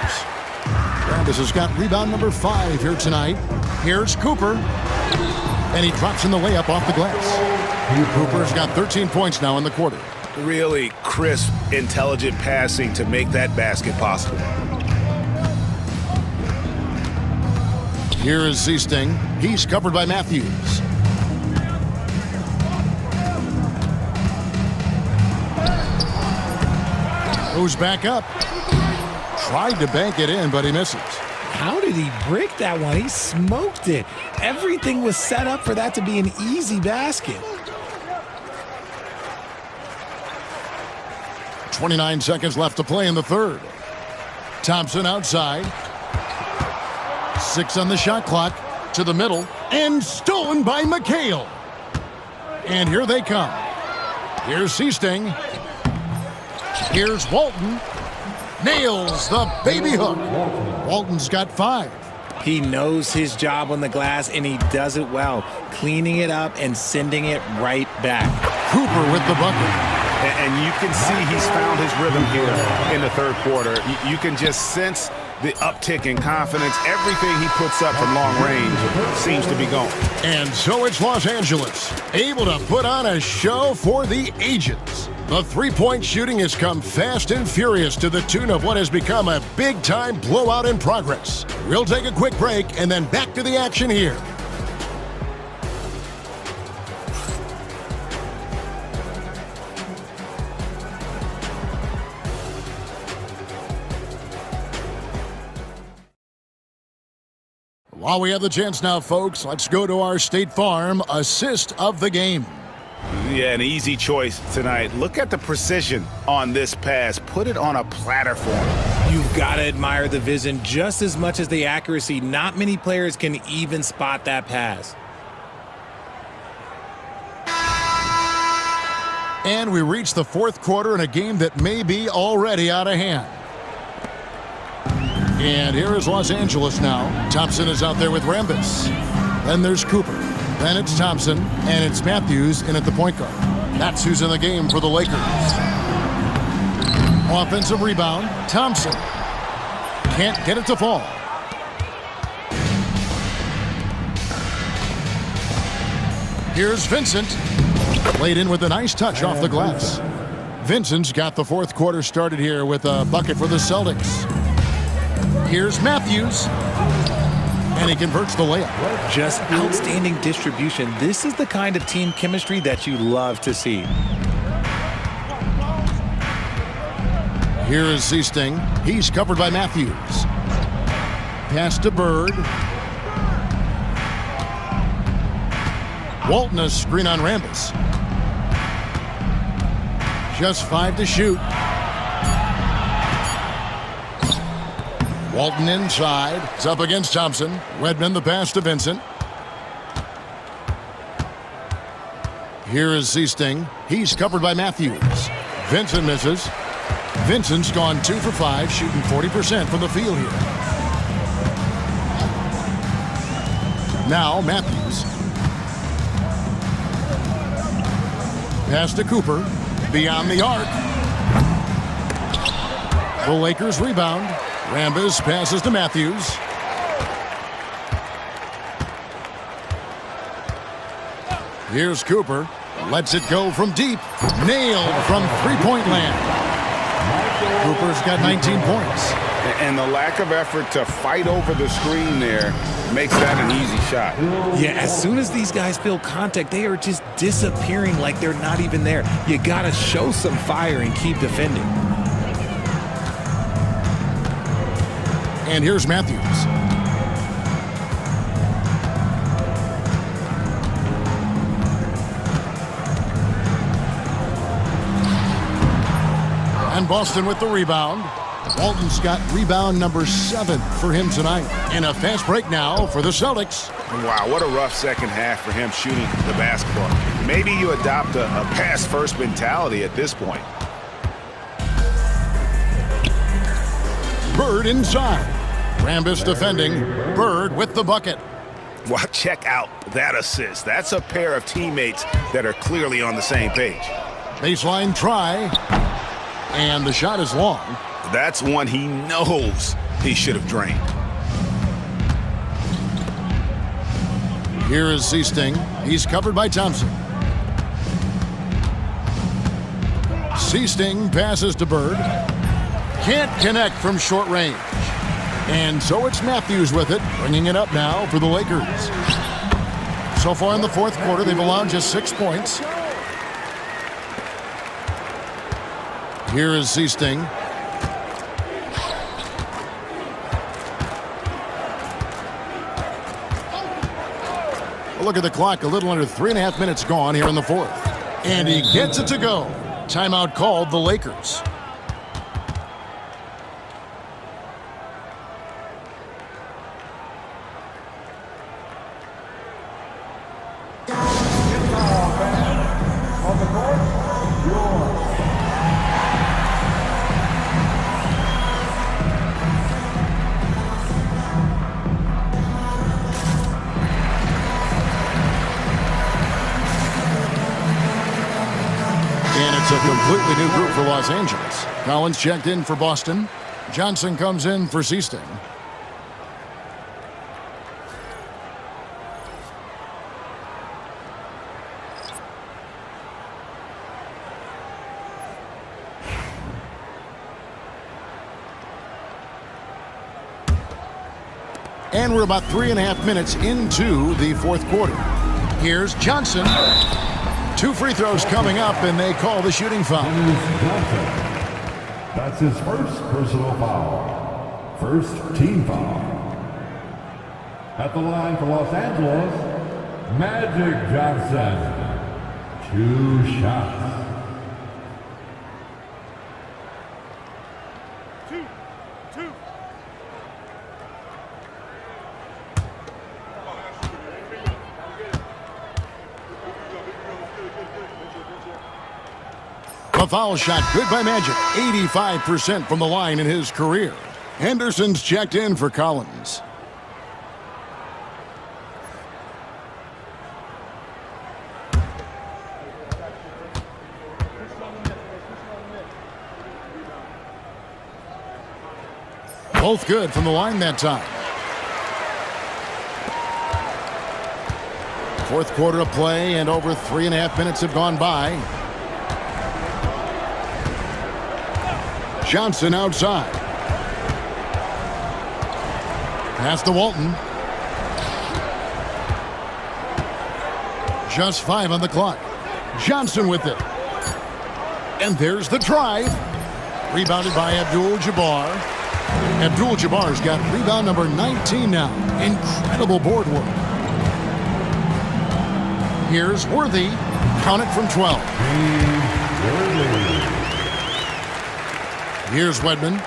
Speaker 1: This has got rebound number 5 here tonight. Here's Cooper. And he drops in the layup off the glass. Cooper's got 13 points now in the quarter.
Speaker 2: Really crisp, intelligent passing to make that basket possible.
Speaker 1: Here is Seasting. He's covered by Matthews. Goes back up. Tried to bank it in, but he misses.
Speaker 3: How did he break that one? He smoked it. Everything was set up for that to be an easy basket.
Speaker 1: 29 seconds left to play in the third. Thompson outside. 6 on the shot clock. To the middle. And stolen by McHale. And here they come. Here's Seasting. Here's Walton. Nails the baby hook. Walton's got 5.
Speaker 3: He knows his job on the glass, and he does it well, cleaning it up and sending it right back.
Speaker 1: Cooper with the bucket.
Speaker 2: And you can see he's found his rhythm here in the third quarter. You can just sense the uptick in confidence. Everything he puts up from long range seems to be going.
Speaker 1: And so it's Los Angeles, able to put on a show for the ages. The three-point shooting has come fast and furious to the tune of what has become a big-time blowout in progress. We'll take a quick break and then back to the action here. While we have the chance now, folks, let's go to our State Farm assist of the game.
Speaker 2: Yeah, an easy choice tonight. Look at the precision on this pass. Put it on a platter for him.
Speaker 3: You've got to admire the vision just as much as the accuracy. Not many players can even spot that pass.
Speaker 1: And we reach the fourth quarter in a game that may be already out of hand. And here is Los Angeles now. Thompson is out there with Rambis. Then there's Cooper. Then it's Thompson, and it's Matthews in at the point guard. That's who's in the game for the Lakers. Offensive rebound, Thompson. Can't get it to fall. Here's Vincent. Played in with a nice touch off the glass. Vincent's got the fourth quarter started here with a bucket for the Celtics. Here's Matthews. And he converts the layup.
Speaker 3: Just outstanding distribution. This is the kind of team chemistry that you love to see.
Speaker 1: Here is Seasting. He's covered by Matthews. Pass to Bird. Walton a screen on Rambis. Just 5 to shoot. Walton inside. It's up against Thompson. Redmond the pass to Vincent. Here is Seasting. He's covered by Matthews. Vincent misses. Vincent's gone 2 for 5, shooting 40% from the field here. Now Matthews. Pass to Cooper. Beyond the arc. The Lakers rebound. Rambis passes to Matthews. Here's Cooper. Lets it go from deep. Nailed from three-point land. Cooper's got 19 points.
Speaker 2: And the lack of effort to fight over the screen there makes that an easy shot.
Speaker 3: Yeah, as soon as these guys feel contact, they are just disappearing like they're not even there. You got to show some fire and keep defending.
Speaker 1: And here's Matthews. And Boston with the rebound. Walton's got rebound number 7 for him tonight. And a fast break now for the Celtics.
Speaker 2: Wow, what a rough second half for him shooting the basketball. Maybe you adopt a pass-first mentality at this point.
Speaker 1: Bird inside. Rambis defending. Bird with the bucket.
Speaker 2: Well, check out that assist. That's a pair of teammates that are clearly on the same page.
Speaker 1: Baseline try. And the shot is long.
Speaker 2: That's one he knows he should have drained.
Speaker 1: Here is Seasting. He's covered by Thompson. Seasting passes to Bird. Can't connect from short range. And so it's Matthews with it, bringing it up now for the Lakers. So far in the fourth quarter, they've allowed just 6 points. Here is Seasting. Look at the clock, a little under 3.5 minutes gone here in the fourth. And he gets it to go. Timeout called the Lakers. A completely new group for Los Angeles. Collins checked in for Boston. Johnson comes in for Seasting. And we're about 3.5 minutes into the fourth quarter. Here's Johnson. 2 free throws coming up, and they call the shooting foul.
Speaker 5: That's his first personal foul. First team foul. At the line for Los Angeles, Magic Johnson. 2 shots.
Speaker 1: A foul shot good by Magic. 85% from the line in his career. Henderson's checked in for Collins. Both good from the line that time. Fourth quarter of play, and over 3.5 minutes have gone by. Johnson outside. Pass to Walton. Just 5 on the clock. Johnson with it. And there's the drive. Rebounded by Abdul-Jabbar. Abdul-Jabbar's got rebound number 19 now. Incredible board work. Here's Worthy. Count it from 12. Here's Wedman.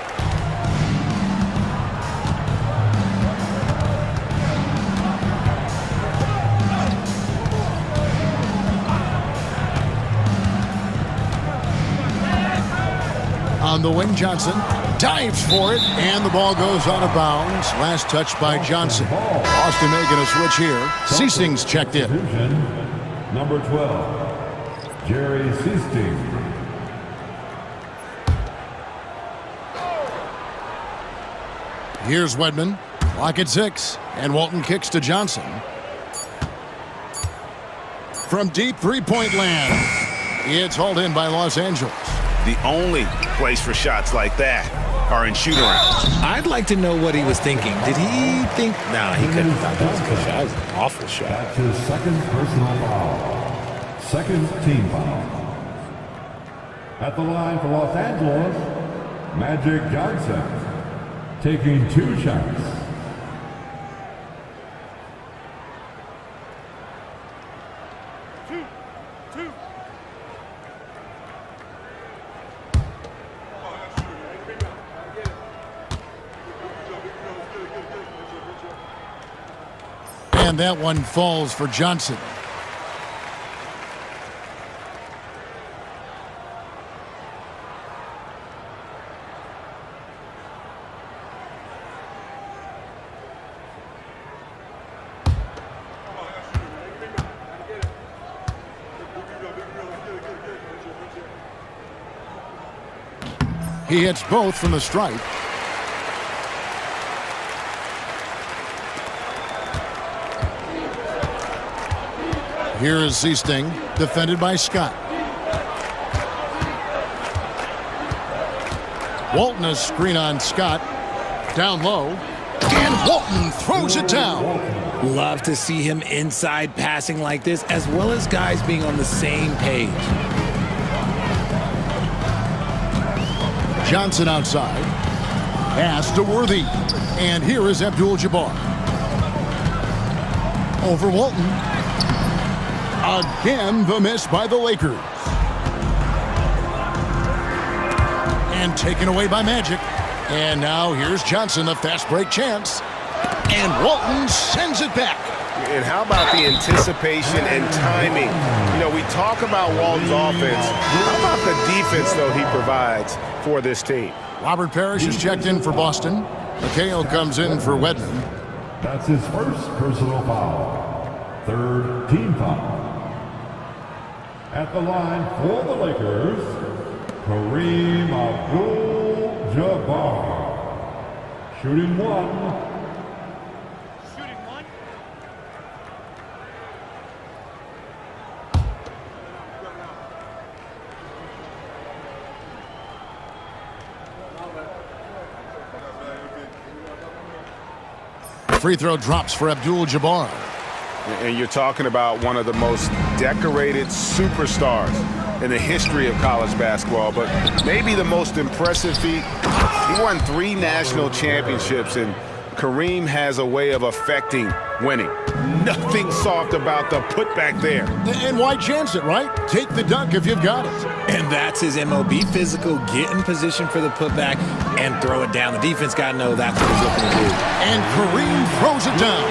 Speaker 1: On the wing, Johnson dives for it, and the ball goes out of bounds. Last touch by Johnson. Boston making a switch here. Seasting's checked in.
Speaker 5: Number 12, Jerry Seasting.
Speaker 1: Here's Wedman. Lock at 6. And Walton kicks to Johnson. From deep three-point land. It's hauled in by Los Angeles.
Speaker 2: The only place for shots like that are in shoot-around.
Speaker 3: I'd like to know what he was thinking. Did he think... No, he couldn't have thought that was a good shot. That was an awful shot.
Speaker 5: That's his second personal foul. Second team foul. At the line for Los Angeles, Magic Johnson. Taking 2 shots.
Speaker 1: And that one falls for Johnson. He hits both from the stripe. Here is Seasting, defended by Scott. Walton a screen on Scott. Down low. And Walton throws it down.
Speaker 3: Love to see him inside passing like this, as well as guys being on the same page.
Speaker 1: Johnson outside. Pass to Worthy. And here is Abdul-Jabbar. Over Walton. Again, the miss by the Lakers. And taken away by Magic. And now here's Johnson, a fast break chance. And Walton sends it back.
Speaker 6: And how about the anticipation and timing? You know, we talk about Walton's offense. How about the defense, though, he provides for this team?
Speaker 1: Robert Parrish is checked in for Boston. McHale comes in for Wedman.
Speaker 5: That's his first personal foul. Third team foul. At the line for the Lakers, Kareem Abdul-Jabbar. Shooting 1.
Speaker 1: Free throw drops for Abdul-Jabbar.
Speaker 2: And you're talking about one of the most decorated superstars in the history of college basketball, but maybe the most impressive feat. He won 3 national championships, and Kareem has a way of affecting winning. Nothing soft about the putback there.
Speaker 1: And why chance it, right? Take the dunk if you've got it.
Speaker 3: And that's his MO. Be physical, get in position for the putback, and throw it down. The defense got to know that's what he's looking to do.
Speaker 1: And Kareem throws it down.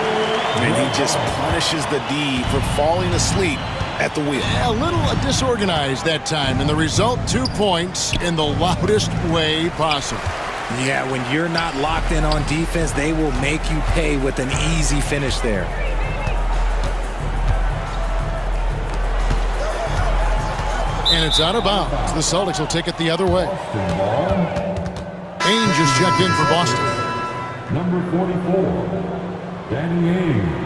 Speaker 2: And he just punishes the D for falling asleep at the wheel.
Speaker 1: A little disorganized that time, and the result, 2 points in the loudest way possible.
Speaker 3: Yeah, when you're not locked in on defense, they will make you pay with an easy finish there.
Speaker 1: And it's out of bounds. The Celtics will take it the other way. Ainge is checked in for Boston.
Speaker 5: Number 44, Danny Ainge.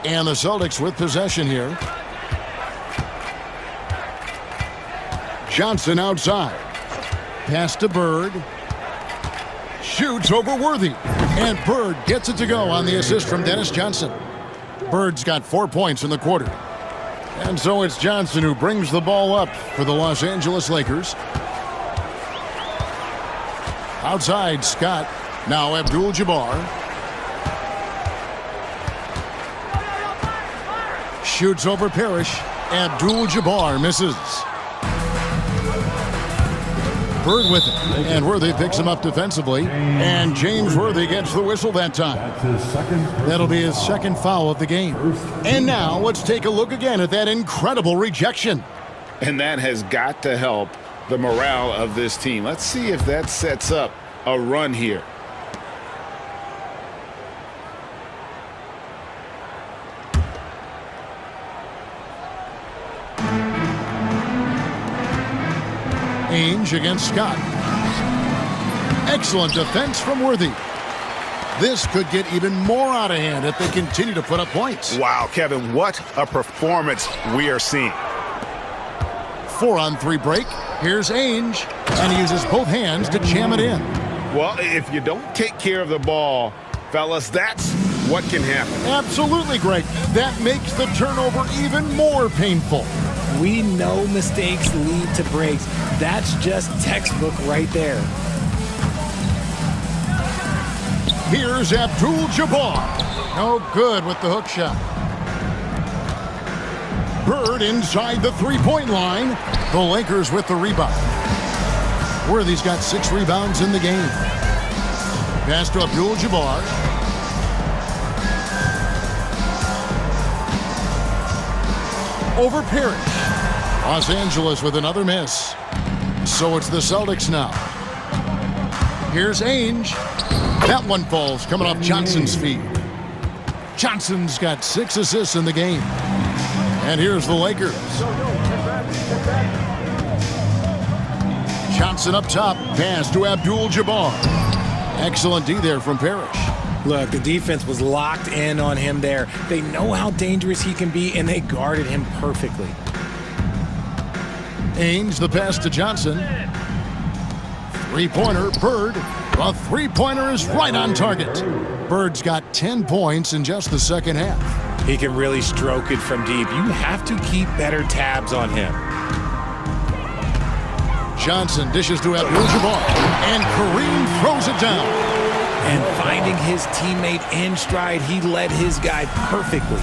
Speaker 1: And the Celtics with possession here. Johnson outside. Pass to Bird. Shoots over Worthy. And Bird gets it to go on the assist from Dennis Johnson. Bird's got 4 points in the quarter. And so it's Johnson who brings the ball up for the Los Angeles Lakers. Outside, Scott. Now Abdul-Jabbar. Shoots over Parrish. Abdul-Jabbar misses. Bird with it. And Worthy picks him up defensively. And James Worthy gets the whistle that time. That'll be his second foul of the game. And now let's take a look again at that incredible rejection.
Speaker 2: And that has got to help the morale of this team. Let's see if that sets up a run here.
Speaker 1: Ainge against Scott. Excellent defense from Worthy. This could get even more out of hand if they continue to put up points.
Speaker 2: Wow, Kevin, what a performance we are seeing.
Speaker 1: 4-on-3 break. Here's Ainge, and he uses both hands to jam it in.
Speaker 2: Well, if you don't take care of the ball, fellas, that's what can happen.
Speaker 1: Absolutely, Greg. That makes the turnover even more painful.
Speaker 3: We know mistakes lead to breaks. That's just textbook right there.
Speaker 1: Here's Abdul-Jabbar. No good with the hook shot. Bird inside the three-point line. The Lakers with the rebound. Worthy's got 6 rebounds in the game. Pass to Abdul-Jabbar. Over Parrish. Los Angeles with another miss. So it's the Celtics now. Here's Ainge. That one falls coming off Johnson's feet. Johnson's got 6 assists in the game. And here's the Lakers. Johnson up top. Pass to Abdul-Jabbar. Excellent D there from Parrish.
Speaker 3: Look, the defense was locked in on him there. They know how dangerous he can be, and they guarded him perfectly.
Speaker 1: Ainge, the pass to Johnson. Three-pointer, Bird. A three-pointer is right on target. Bird's got 10 points in just the second half.
Speaker 3: He can really stroke it from deep. You have to keep better tabs on him.
Speaker 1: Johnson dishes to Abdul-Jabbar, and Kareem throws it down.
Speaker 3: And finding his teammate in stride, he led his guy perfectly.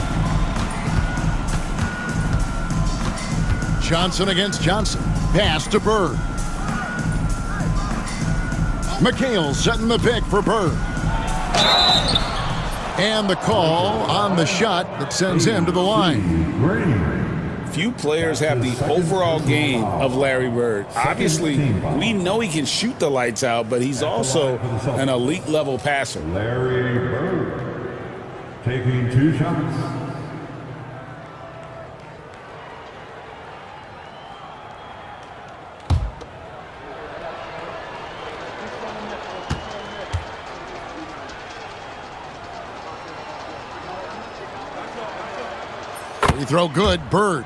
Speaker 1: Johnson against Johnson. Pass to Bird. McHale setting the pick for Bird. And the call on the shot that sends him to the line.
Speaker 8: Few players have the overall game of Larry Bird. Obviously, we know he can shoot the lights out, but he's also an elite level passer.
Speaker 5: Larry Bird taking 2 shots.
Speaker 1: Free throw good, Bird.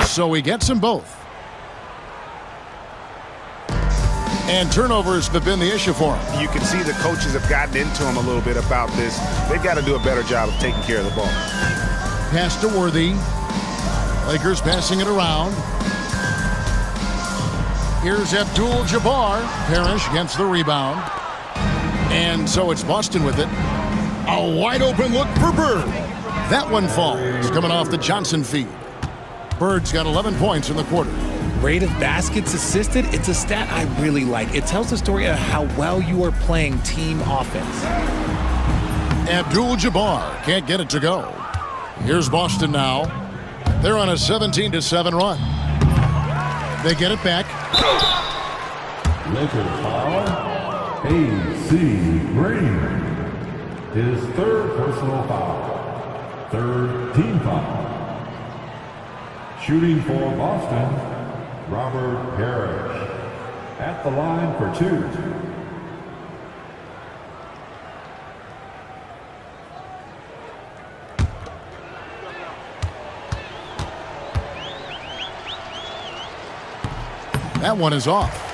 Speaker 1: So he gets them both. And turnovers have been the issue for him.
Speaker 6: You can see the coaches have gotten into him a little bit about this. They've got to do a better job of taking care of the ball.
Speaker 1: Pass to Worthy. Lakers passing it around. Here's Abdul-Jabbar. Parrish gets the rebound. And so it's Boston with it. A wide open look for Bird. That one falls, coming off the Johnson feed. Bird's got 11 points in the quarter.
Speaker 3: Rate of baskets assisted, it's a stat I really like. It tells the story of how well you are playing team offense.
Speaker 1: Abdul-Jabbar can't get it to go. Here's Boston now. They're on a 17-7 run. They get it back.
Speaker 5: Lakers foul. A.C. Green. His 3rd personal foul. 3rd team foul. Shooting for Boston, Robert Parrish. At the line for 2.
Speaker 1: That one is off.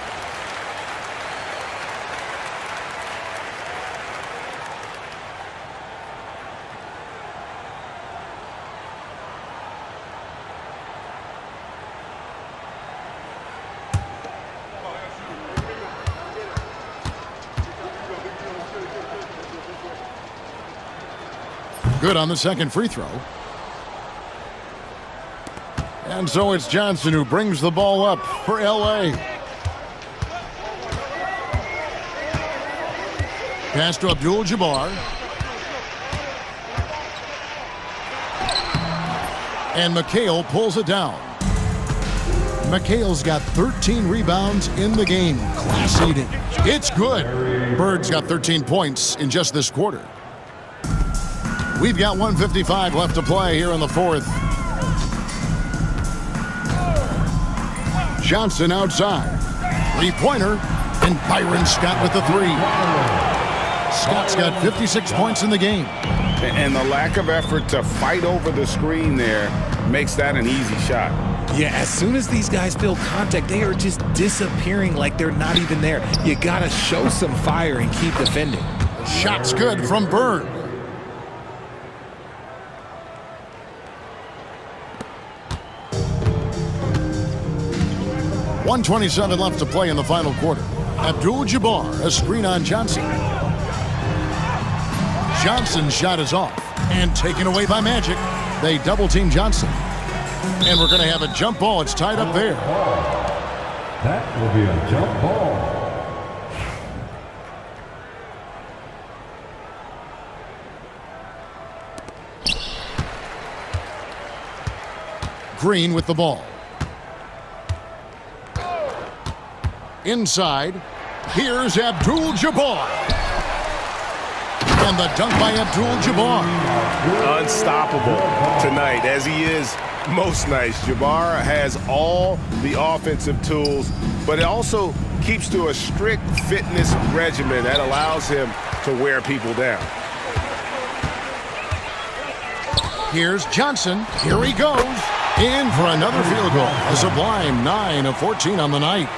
Speaker 1: Good on the second free throw. And so it's Johnson who brings the ball up for L.A. Pass to Abdul-Jabbar. And McHale pulls it down. McHale's got 13 rebounds in the game. Class eating. It's good. Bird's got 13 points in just this quarter. We've got 1:55 left to play here in the fourth. Johnson outside. Three-pointer. And Byron Scott with the three. Scott's got 56 points in the game.
Speaker 2: And the lack of effort to fight over the screen there makes that an easy shot.
Speaker 3: Yeah, as soon as these guys feel contact, they are just disappearing like they're not even there. You got to show some fire and keep defending.
Speaker 1: Shot's good from Bird. .127 left to play in the final quarter. Abdul-Jabbar, a screen on Johnson. Johnson's shot is off and taken away by Magic. They double-team Johnson. And we're going to have a jump ball. It's tied up there.
Speaker 5: That will be a jump ball.
Speaker 1: Green with the ball. Inside, here's Abdul-Jabbar. And the dunk by Abdul-Jabbar.
Speaker 6: Unstoppable tonight, as he is most nights. Jabbar has all the offensive tools, but it also keeps to a strict fitness regimen that allows him to wear people down.
Speaker 1: Here's Johnson. Here he goes. In for another field goal. A sublime 9 of 14 on the night.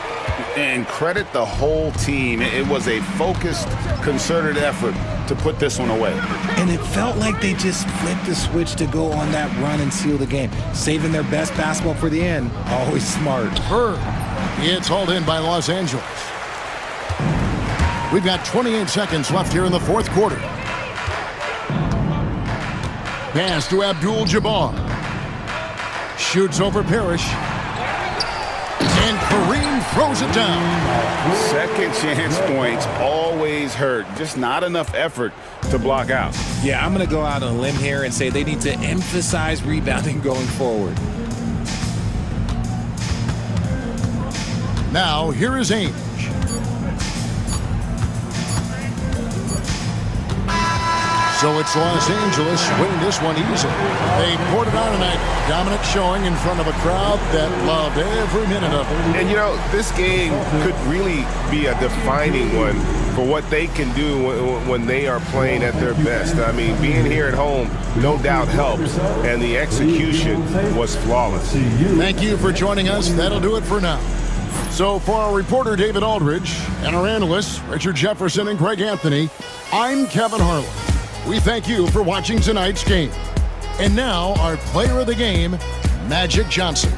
Speaker 2: And credit the whole team. It was a focused, concerted effort to put this one away.
Speaker 3: And it felt like they just flipped the switch to go on that run and seal the game. Saving their best basketball for the end. Always smart.
Speaker 1: Bird. It's hauled in by Los Angeles. We've got 28 seconds left here in the fourth quarter. Pass to Abdul-Jabbar. Shoots over Parrish. And Kareem throws it down.
Speaker 2: Second chance points always hurt. Just not enough effort to block out.
Speaker 3: Yeah, I'm going to go out on a limb here and say they need to emphasize rebounding going forward.
Speaker 1: Now, here is Ainge. So it's Los Angeles winning this one easily. They poured it on tonight. Dominant showing in front of a crowd that loved every minute of it.
Speaker 6: And, you know, this game could really be a defining one for what they can do when they are playing at their best. I mean, being here at home, no doubt helps, and the execution was flawless.
Speaker 1: Thank you for joining us. That'll do it for now. So for our reporter, David Aldridge, and our analysts, Richard Jefferson and Greg Anthony, I'm Kevin Harlan. We thank you for watching tonight's game. And now, our player of the game, Magic Johnson.